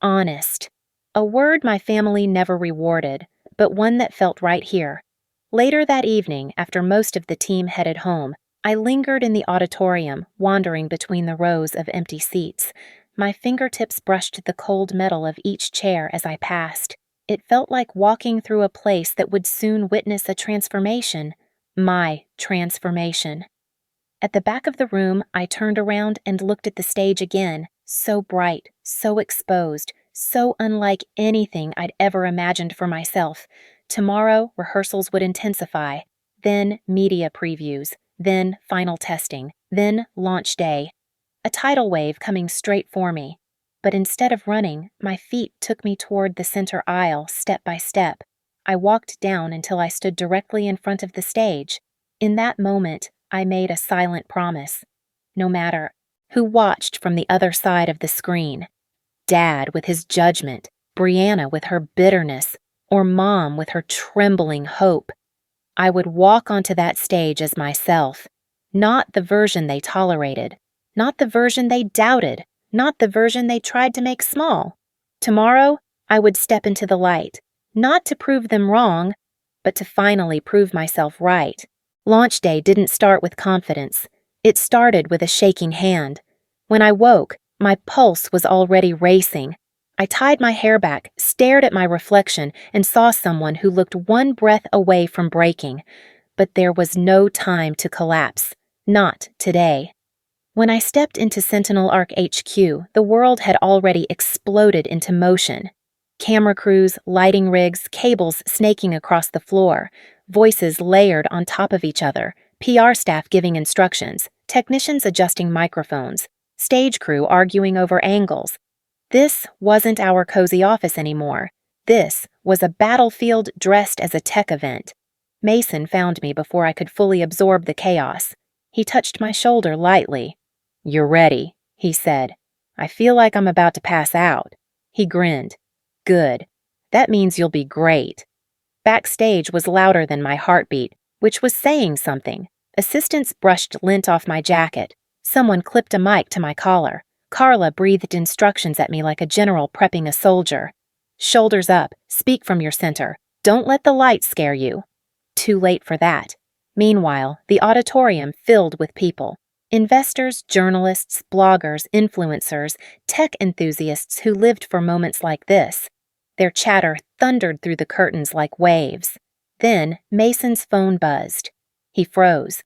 Honest. A word my family never rewarded, but one that felt right here. Later that evening, after most of the team headed home, I lingered in the auditorium, wandering between the rows of empty seats. My fingertips brushed the cold metal of each chair as I passed. It felt like walking through a place that would soon witness a transformation. My transformation. At the back of the room, I turned around and looked at the stage again, so bright, so exposed, so unlike anything I'd ever imagined for myself. Tomorrow, rehearsals would intensify, then media previews, then final testing, then launch day. A tidal wave coming straight for me. But instead of running, my feet took me toward the center aisle step by step. I walked down until I stood directly in front of the stage. In that moment, I made a silent promise. No matter who watched from the other side of the screen, Dad with his judgment, Brianna with her bitterness, or Mom with her trembling hope, I would walk onto that stage as myself, not the version they tolerated, not the version they doubted, not the version they tried to make small. Tomorrow, I would step into the light, not to prove them wrong, but to finally prove myself right. Launch day didn't start with confidence. It started with a shaking hand. When I woke, my pulse was already racing. I tied my hair back, stared at my reflection, and saw someone who looked one breath away from breaking. But there was no time to collapse. Not today. When I stepped into Sentinel Arc HQ, the world had already exploded into motion. Camera crews, lighting rigs, cables snaking across the floor, voices layered on top of each other, PR staff giving instructions, technicians adjusting microphones, stage crew arguing over angles. This wasn't our cozy office anymore. This was a battlefield dressed as a tech event. Mason found me before I could fully absorb the chaos. He touched my shoulder lightly. "You're ready," he said. "I feel like I'm about to pass out." He grinned. "Good. That means you'll be great." Backstage was louder than my heartbeat, which was saying something. Assistants brushed lint off my jacket. Someone clipped a mic to my collar. Carla breathed instructions at me like a general prepping a soldier. "Shoulders up. Speak from your center. Don't let the lights scare you." too late for that. Meanwhile, the auditorium filled with people. Investors, journalists, bloggers, influencers, tech enthusiasts who lived for moments like this. Their chatter thundered through the curtains like waves. Then Mason's phone buzzed. He froze.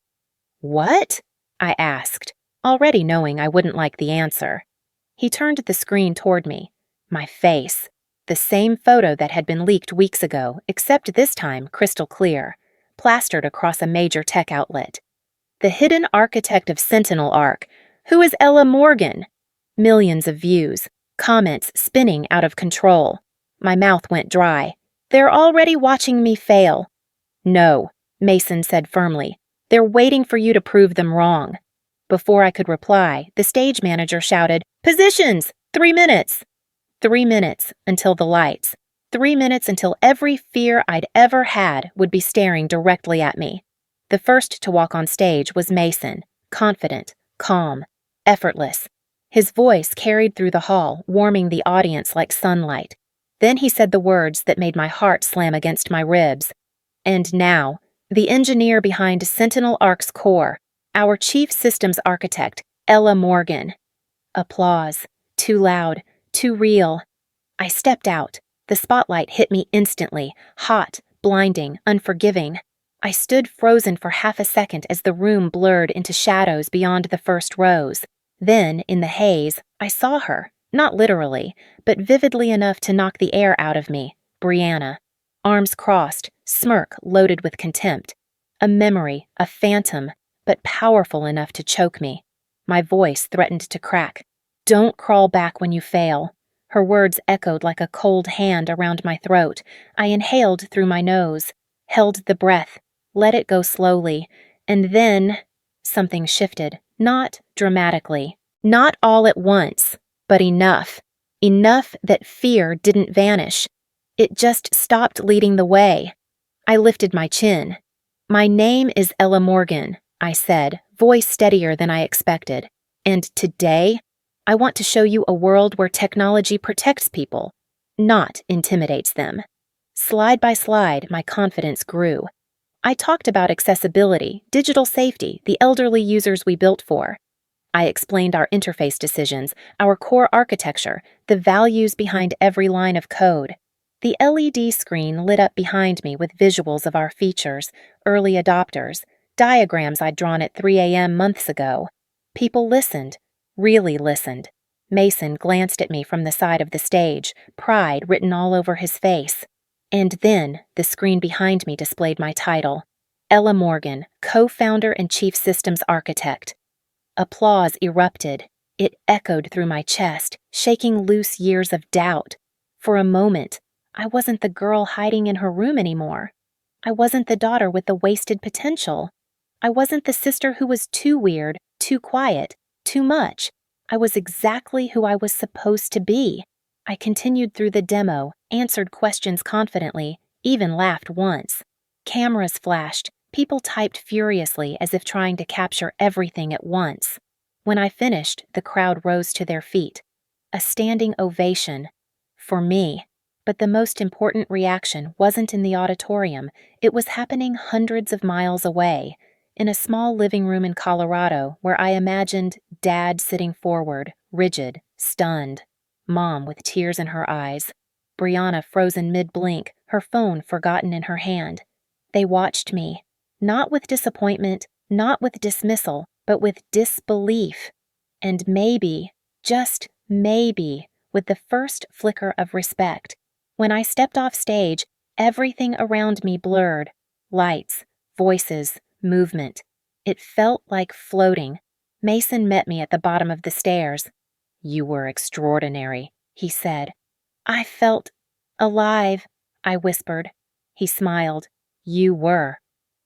"What?" I asked, already knowing I wouldn't like the answer. He turned the screen toward me. My face. The same photo that had been leaked weeks ago, except this time crystal clear, plastered across a major tech outlet. The hidden architect of Sentinel Arc. Who is Ella Morgan? Millions of views, comments spinning out of control. My mouth went dry. They're already watching me fail. No, Mason said firmly. They're waiting for you to prove them wrong. Before I could reply, the stage manager shouted, "Positions! 3 minutes!" 3 minutes until the lights. 3 minutes until every fear I'd ever had would be staring directly at me. The first to walk on stage was Mason, confident, calm, effortless. His voice carried through the hall, warming the audience like sunlight. Then he said the words that made my heart slam against my ribs. And now, the engineer behind Sentinel Arc's core, our chief systems architect, Ella Morgan. Applause. Too loud, too real. I stepped out. The spotlight hit me instantly, hot, blinding, unforgiving. I stood frozen for half a second as the room blurred into shadows beyond the first rows. Then, in the haze, I saw her, not literally, but vividly enough to knock the air out of me, Brianna. Arms crossed, smirk loaded with contempt. A memory, a phantom, but powerful enough to choke me. My voice threatened to crack. "Don't crawl back when you fail." Her words echoed like a cold hand around my throat. I inhaled through my nose, held the breath, let it go slowly, and then something shifted, not dramatically, not all at once, but enough. Enough that fear didn't vanish. It just stopped leading the way. I lifted my chin. "My name is Ella Morgan," I said, voice steadier than I expected. "And today, I want to show you a world where technology protects people, not intimidates them." Slide by slide, my confidence grew. I talked about accessibility, digital safety, the elderly users we built for. I explained our interface decisions, our core architecture, the values behind every line of code. The LED screen lit up behind me with visuals of our features, early adopters, diagrams I'd drawn at 3 a.m. months ago. People listened, really listened. Mason glanced at me from the side of the stage, pride written all over his face. And then the screen behind me displayed my title, Ella Morgan, co-founder and chief systems architect. Applause erupted. It echoed through my chest, shaking loose years of doubt. For a moment, I wasn't the girl hiding in her room anymore. I wasn't the daughter with the wasted potential. I wasn't the sister who was too weird, too quiet, too much. I was exactly who I was supposed to be. I continued through the demo, answered questions confidently, even laughed once. Cameras flashed, people typed furiously as if trying to capture everything at once. When I finished, the crowd rose to their feet. A standing ovation. For me. But the most important reaction wasn't in the auditorium. It was happening hundreds of miles away, in a small living room in Colorado where I imagined Dad sitting forward, rigid, stunned. Mom with tears in her eyes. Brianna frozen mid-blink, her phone forgotten in her hand. They watched me, not with disappointment, not with dismissal, but with disbelief. And maybe, just maybe, with the first flicker of respect. When I stepped off stage, everything around me blurred. Lights, voices, movement. It felt like floating. Mason met me at the bottom of the stairs. "You were extraordinary," he said. "I felt alive," I whispered. He smiled. "You were."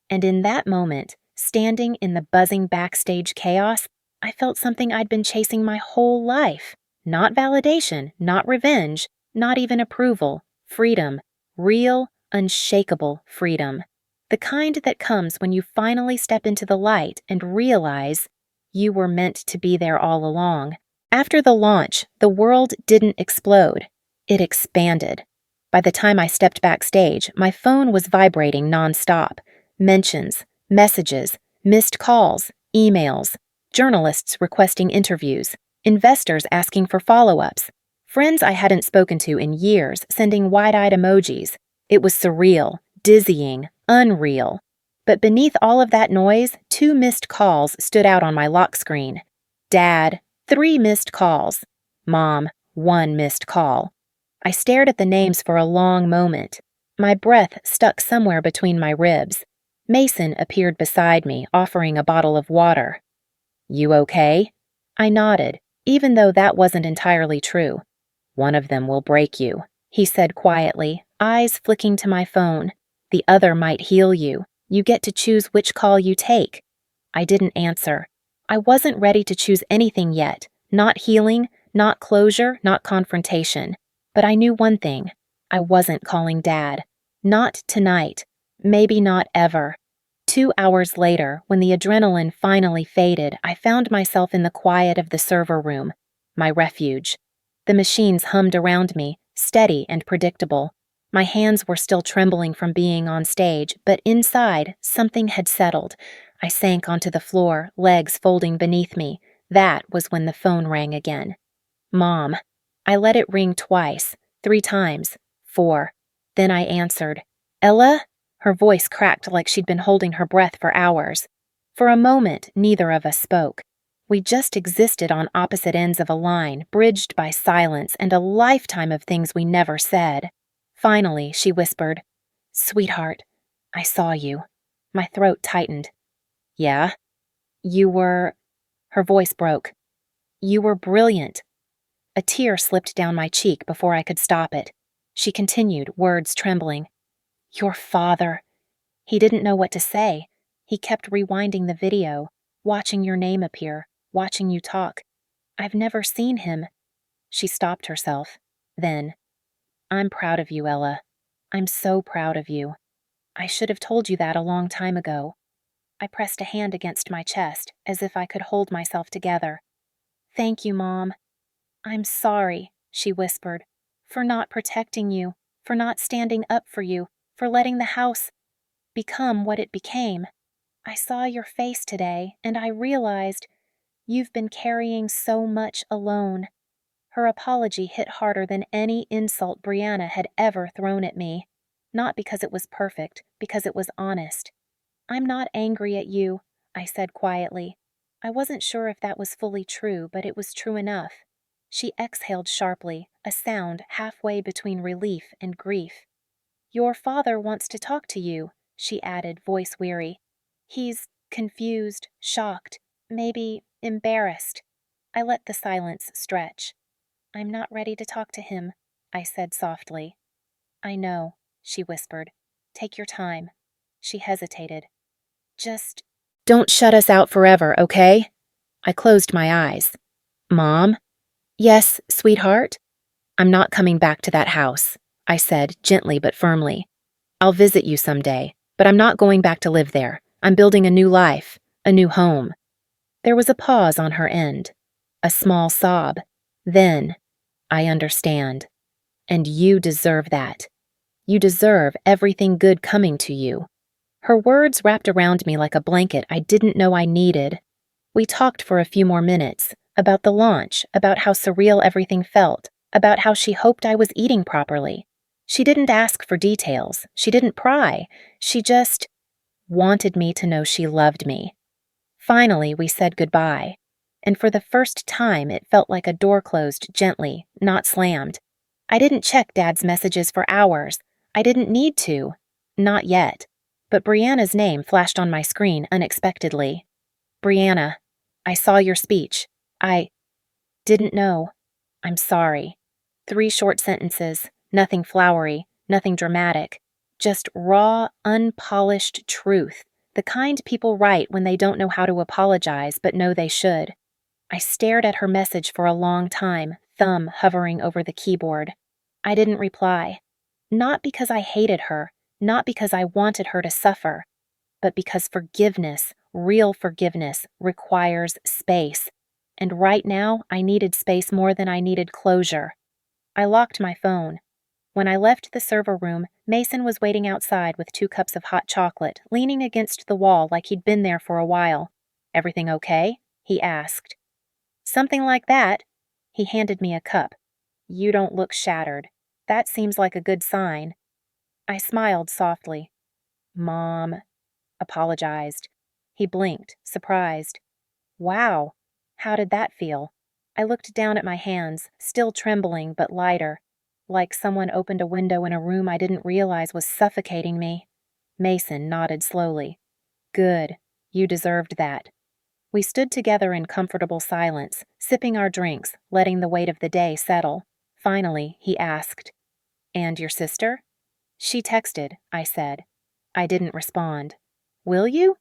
And in that moment, standing in the buzzing backstage chaos, I felt something I'd been chasing my whole life. Not validation, not revenge, not even approval. Freedom. Real, unshakable freedom. The kind that comes when you finally step into the light and realize you were meant to be there all along. After the launch, the world didn't explode. It expanded. By the time I stepped backstage, my phone was vibrating nonstop. Mentions, messages, missed calls, emails, journalists requesting interviews, investors asking for follow-ups, friends I hadn't spoken to in years sending wide-eyed emojis. It was surreal, dizzying, unreal. But beneath all of that noise, 2 missed calls stood out on my lock screen. Dad, 3 missed calls. Mom, 1 missed call. I stared at the names for a long moment. My breath stuck somewhere between my ribs. Mason appeared beside me, offering a bottle of water. "You okay?" I nodded, even though that wasn't entirely true. "One of them will break you," he said quietly, eyes flicking to my phone. "The other might heal you. You get to choose which call you take." I didn't answer. I wasn't ready to choose anything yet. Not healing, not closure, not confrontation. But I knew one thing. I wasn't calling Dad. Not tonight. Maybe not ever. 2 hours later, when the adrenaline finally faded, I found myself in the quiet of the server room, my refuge. The machines hummed around me, steady and predictable. My hands were still trembling from being on stage, but inside, something had settled. I sank onto the floor, legs folding beneath me. That was when the phone rang again. Mom. I let it ring twice, 3 times, 4. Then I answered. "Ella?" Her voice cracked like she'd been holding her breath for hours. For a moment, neither of us spoke. We just existed on opposite ends of a line, bridged by silence and a lifetime of things we never said. Finally, she whispered, "Sweetheart, I saw you." My throat tightened. "Yeah?" "You were—" Her voice broke. "You were brilliant." A tear slipped down my cheek before I could stop it. She continued, words trembling. "Your father." He didn't know what to say. He kept rewinding the video, watching your name appear, watching you talk. "I've never seen him." She stopped herself. Then, "I'm proud of you, Ella. I'm so proud of you. I should have told you that a long time ago." I pressed a hand against my chest, as if I could hold myself together. "Thank you, Mom." "I'm sorry," she whispered, "for not protecting you, for not standing up for you, for letting the house become what it became. I saw your face today, and I realized you've been carrying so much alone." Her apology hit harder than any insult Brianna had ever thrown at me. Not because it was perfect, because it was honest. "I'm not angry at you," I said quietly. I wasn't sure if that was fully true, but it was true enough. She exhaled sharply, a sound halfway between relief and grief. "Your father wants to talk to you," she added, voice weary. "He's confused, shocked, maybe embarrassed." I let the silence stretch. "I'm not ready to talk to him," I said softly. "I know," she whispered. "Take your time." She hesitated. "Just don't shut us out forever, okay?" I closed my eyes. "Mom?" "Yes, sweetheart?" "I'm not coming back to that house," I said, gently but firmly. "I'll visit you someday, but I'm not going back to live there. I'm building a new life, a new home." There was a pause on her end, a small sob. Then, "I understand. And you deserve that. You deserve everything good coming to you." Her words wrapped around me like a blanket I didn't know I needed. We talked for a few more minutes, about the launch, about how surreal everything felt, about how she hoped I was eating properly. She didn't ask for details. She didn't pry. She just wanted me to know she loved me. Finally, we said goodbye. And for the first time, it felt like a door closed gently, not slammed. I didn't check Dad's messages for hours. I didn't need to. Not yet. But Brianna's name flashed on my screen unexpectedly. "Brianna, I saw your speech. I didn't know. I'm sorry." 3 short sentences, nothing flowery, nothing dramatic. Just raw, unpolished truth, the kind people write when they don't know how to apologize but know they should. I stared at her message for a long time, thumb hovering over the keyboard. I didn't reply. Not because I hated her, not because I wanted her to suffer, but because forgiveness, real forgiveness, requires space. And right now, I needed space more than I needed closure. I locked my phone. When I left the server room, Mason was waiting outside with 2 cups of hot chocolate, leaning against the wall like he'd been there for a while. "Everything okay?" he asked. "Something like that." He handed me a cup. "You don't look shattered. That seems like a good sign." I smiled softly. "Mom," apologized. He blinked, surprised. "Wow, how did that feel?" I looked down at my hands, still trembling but lighter, like someone opened a window in a room I didn't realize was suffocating me. Mason nodded slowly. "Good. You deserved that." We stood together in comfortable silence, sipping our drinks, letting the weight of the day settle. Finally, he asked, "And your sister?" "She texted," I said. I didn't respond. "Will you?"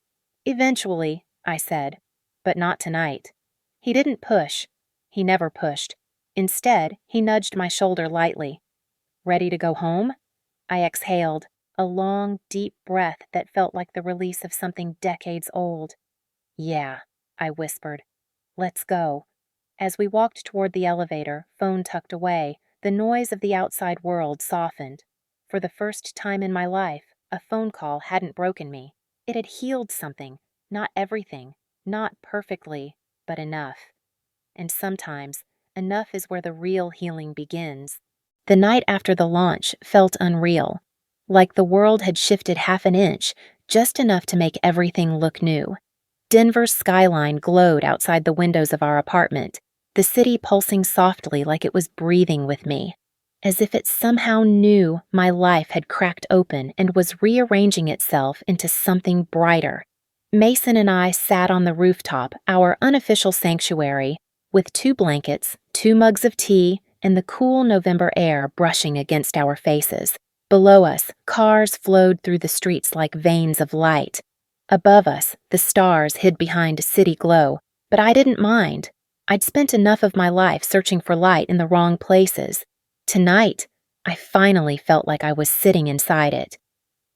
"Eventually," I said, "but not tonight." He didn't push. He never pushed. Instead, he nudged my shoulder lightly. "Ready to go home?" I exhaled, a long, deep breath that felt like the release of something decades old. "Yeah," I whispered. "Let's go." As we walked toward the elevator, phone tucked away, the noise of the outside world softened. For the first time in my life, a phone call hadn't broken me. It had healed something, not everything, not perfectly, but enough. And sometimes, enough is where the real healing begins. The night after the launch felt unreal, like the world had shifted half an inch, just enough to make everything look new. Denver's skyline glowed outside the windows of our apartment, the city pulsing softly like it was breathing with me, as if it somehow knew my life had cracked open and was rearranging itself into something brighter. Mason and I sat on the rooftop, our unofficial sanctuary, with 2 blankets, 2 mugs of tea, and the cool November air brushing against our faces. Below us, cars flowed through the streets like veins of light. Above us, the stars hid behind city glow, but I didn't mind. I'd spent enough of my life searching for light in the wrong places. Tonight, I finally felt like I was sitting inside it.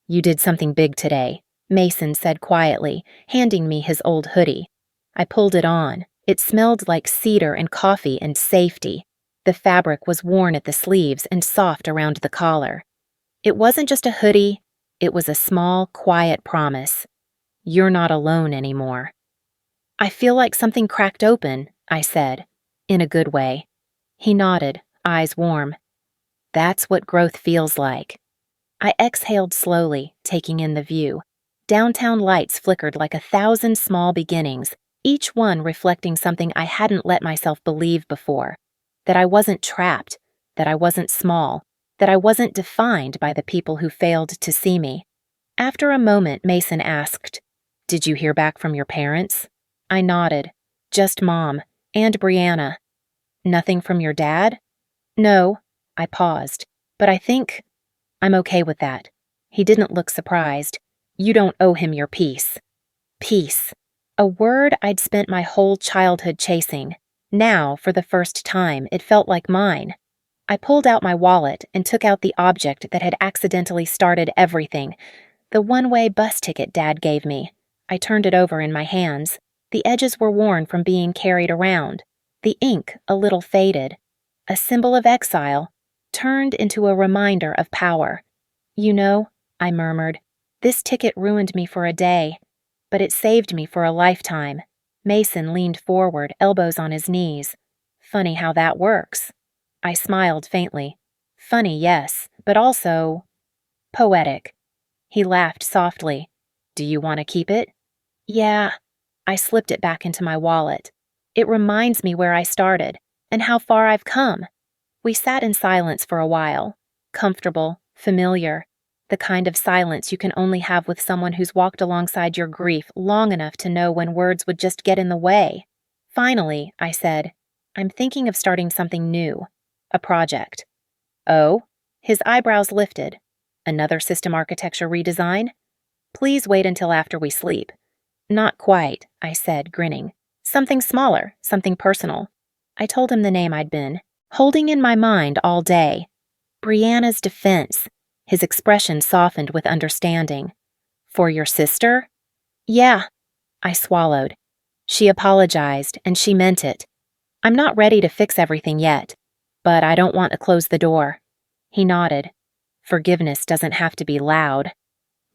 "You did something big today," Mason said quietly, handing me his old hoodie. I pulled it on. It smelled like cedar and coffee and safety. The fabric was worn at the sleeves and soft around the collar. It wasn't just a hoodie, it was a small, quiet promise. "You're not alone anymore." "I feel like something cracked open," I said, in a good way. He nodded, eyes warm. "That's what growth feels like." I exhaled slowly, taking in the view. Downtown lights flickered like 1,000 small beginnings, each one reflecting something I hadn't let myself believe before. That I wasn't trapped, that I wasn't small, that I wasn't defined by the people who failed to see me. After a moment, Mason asked, "Did you hear back from your parents?" I nodded. "Just Mom, and Brianna." "Nothing from your dad?" "No." I paused. "But I think I'm okay with that." He didn't look surprised. "You don't owe him your peace." Peace. A word I'd spent my whole childhood chasing. Now, for the first time, it felt like mine. I pulled out my wallet and took out the object that had accidentally started everything, the one-way bus ticket Dad gave me. I turned it over in my hands. The edges were worn from being carried around. The ink a little faded. A symbol of exile, turned into a reminder of power. "You know," I murmured, "this ticket ruined me for a day, but it saved me for a lifetime." Mason leaned forward, elbows on his knees. "Funny how that works." I smiled faintly. "Funny, yes, but also poetic." He laughed softly. "Do you want to keep it?" "Yeah." I slipped it back into my wallet. "It reminds me where I started, and how far I've come." We sat in silence for a while. Comfortable, familiar. The kind of silence you can only have with someone who's walked alongside your grief long enough to know when words would just get in the way. Finally, I said, "I'm thinking of starting something new. A project." "Oh?" His eyebrows lifted. "Another system architecture redesign?" "Please wait until after we sleep." "Not quite," I said, grinning. "Something smaller, something personal." I told him the name I'd been holding in my mind all day. Brianna's defense. His expression softened with understanding. "For your sister?" "Yeah." I swallowed. She apologized, and she meant it. "I'm not ready to fix everything yet, but I don't want to close the door." He nodded. Forgiveness doesn't have to be loud.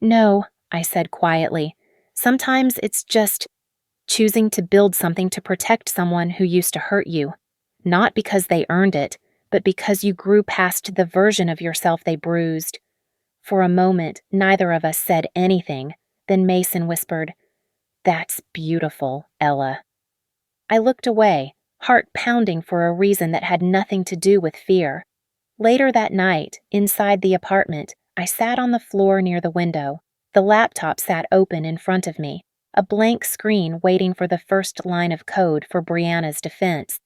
No, I said quietly. Sometimes it's just choosing to build something to protect someone who used to hurt you. Not because they earned it, but because you grew past the version of yourself they bruised. For a moment, neither of us said anything. Then Mason whispered, "That's beautiful, Ella." I looked away, heart pounding for a reason that had nothing to do with fear. Later that night, inside the apartment, I sat on the floor near the window. The laptop sat open in front of me, a blank screen waiting for the first line of code for Brianna's defense.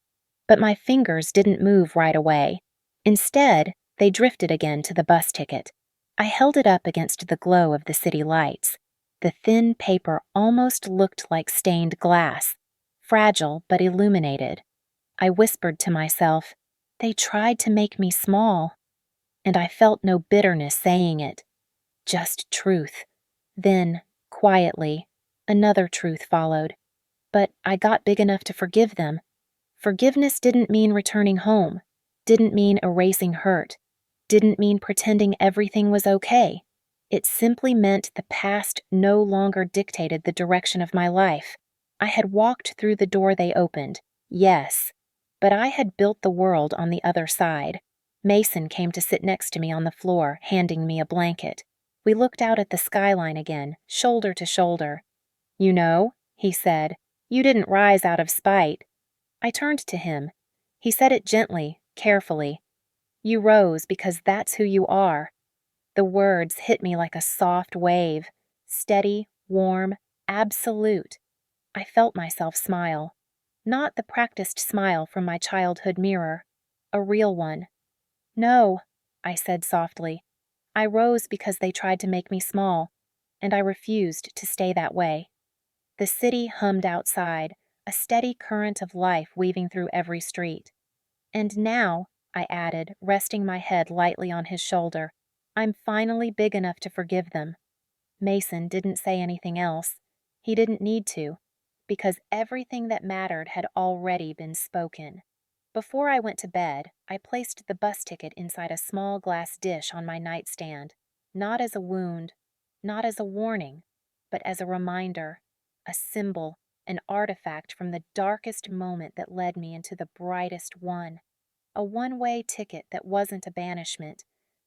But my fingers didn't move right away. Instead, they drifted again to the bus ticket. I held it up against the glow of the city lights. The thin paper almost looked like stained glass, fragile but illuminated. I whispered to myself, "They tried to make me small." And I felt no bitterness saying it, just truth. Then, quietly, another truth followed. But I got big enough to forgive them. Forgiveness didn't mean returning home, didn't mean erasing hurt, didn't mean pretending everything was okay. It simply meant the past no longer dictated the direction of my life. I had walked through the door they opened, yes, but I had built the world on the other side. Mason came to sit next to me on the floor, handing me a blanket. We looked out at the skyline again, shoulder to shoulder. "You know," he said, "you didn't rise out of spite." I turned to him. He said it gently, carefully. "You rose because that's who you are." The words hit me like a soft wave, steady, warm, absolute. I felt myself smile. Not the practiced smile from my childhood mirror, a real one. "No," I said softly. "I rose because they tried to make me small, and I refused to stay that way." The city hummed outside, a steady current of life weaving through every street. "And now," I added, resting my head lightly on his shoulder, "I'm finally big enough to forgive them." Mason didn't say anything else. He didn't need to, because everything that mattered had already been spoken. Before I went to bed, I placed the bus ticket inside a small glass dish on my nightstand, not as a wound, not as a warning, but as a reminder, a symbol, an artifact from the darkest moment that led me into the brightest one. A one-way ticket that wasn't a banishment,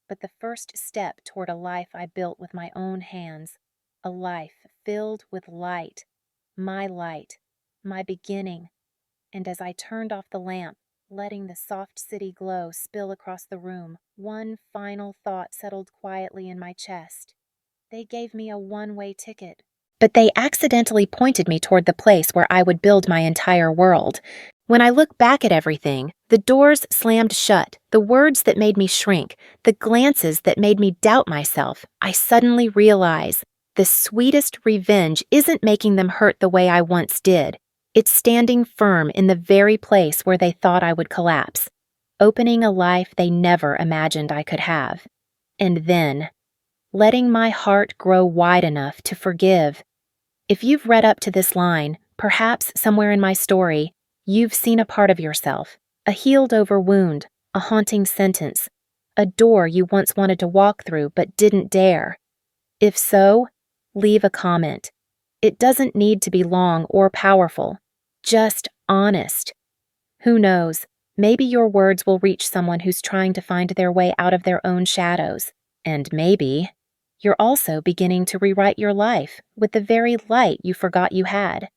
but the first step toward a life I built with my own hands, a life filled with light, my beginning. And as I turned off the lamp, letting the soft city glow spill across the room, one final thought settled quietly in my chest. They gave me a one-way ticket, but they accidentally pointed me toward the place where I would build my entire world. When I look back at everything, the doors slammed shut, the words that made me shrink, the glances that made me doubt myself, I suddenly realize the sweetest revenge isn't making them hurt the way I once did. It's standing firm in the very place where they thought I would collapse, opening a life they never imagined I could have. And then, letting my heart grow wide enough to forgive. If you've read up to this line, perhaps somewhere in my story, you've seen a part of yourself, a healed-over wound, a haunting sentence, a door you once wanted to walk through but didn't dare. If so, leave a comment. It doesn't need to be long or powerful, just honest. Who knows, maybe your words will reach someone who's trying to find their way out of their own shadows. And maybe you're also beginning to rewrite your life with the very light you forgot you had.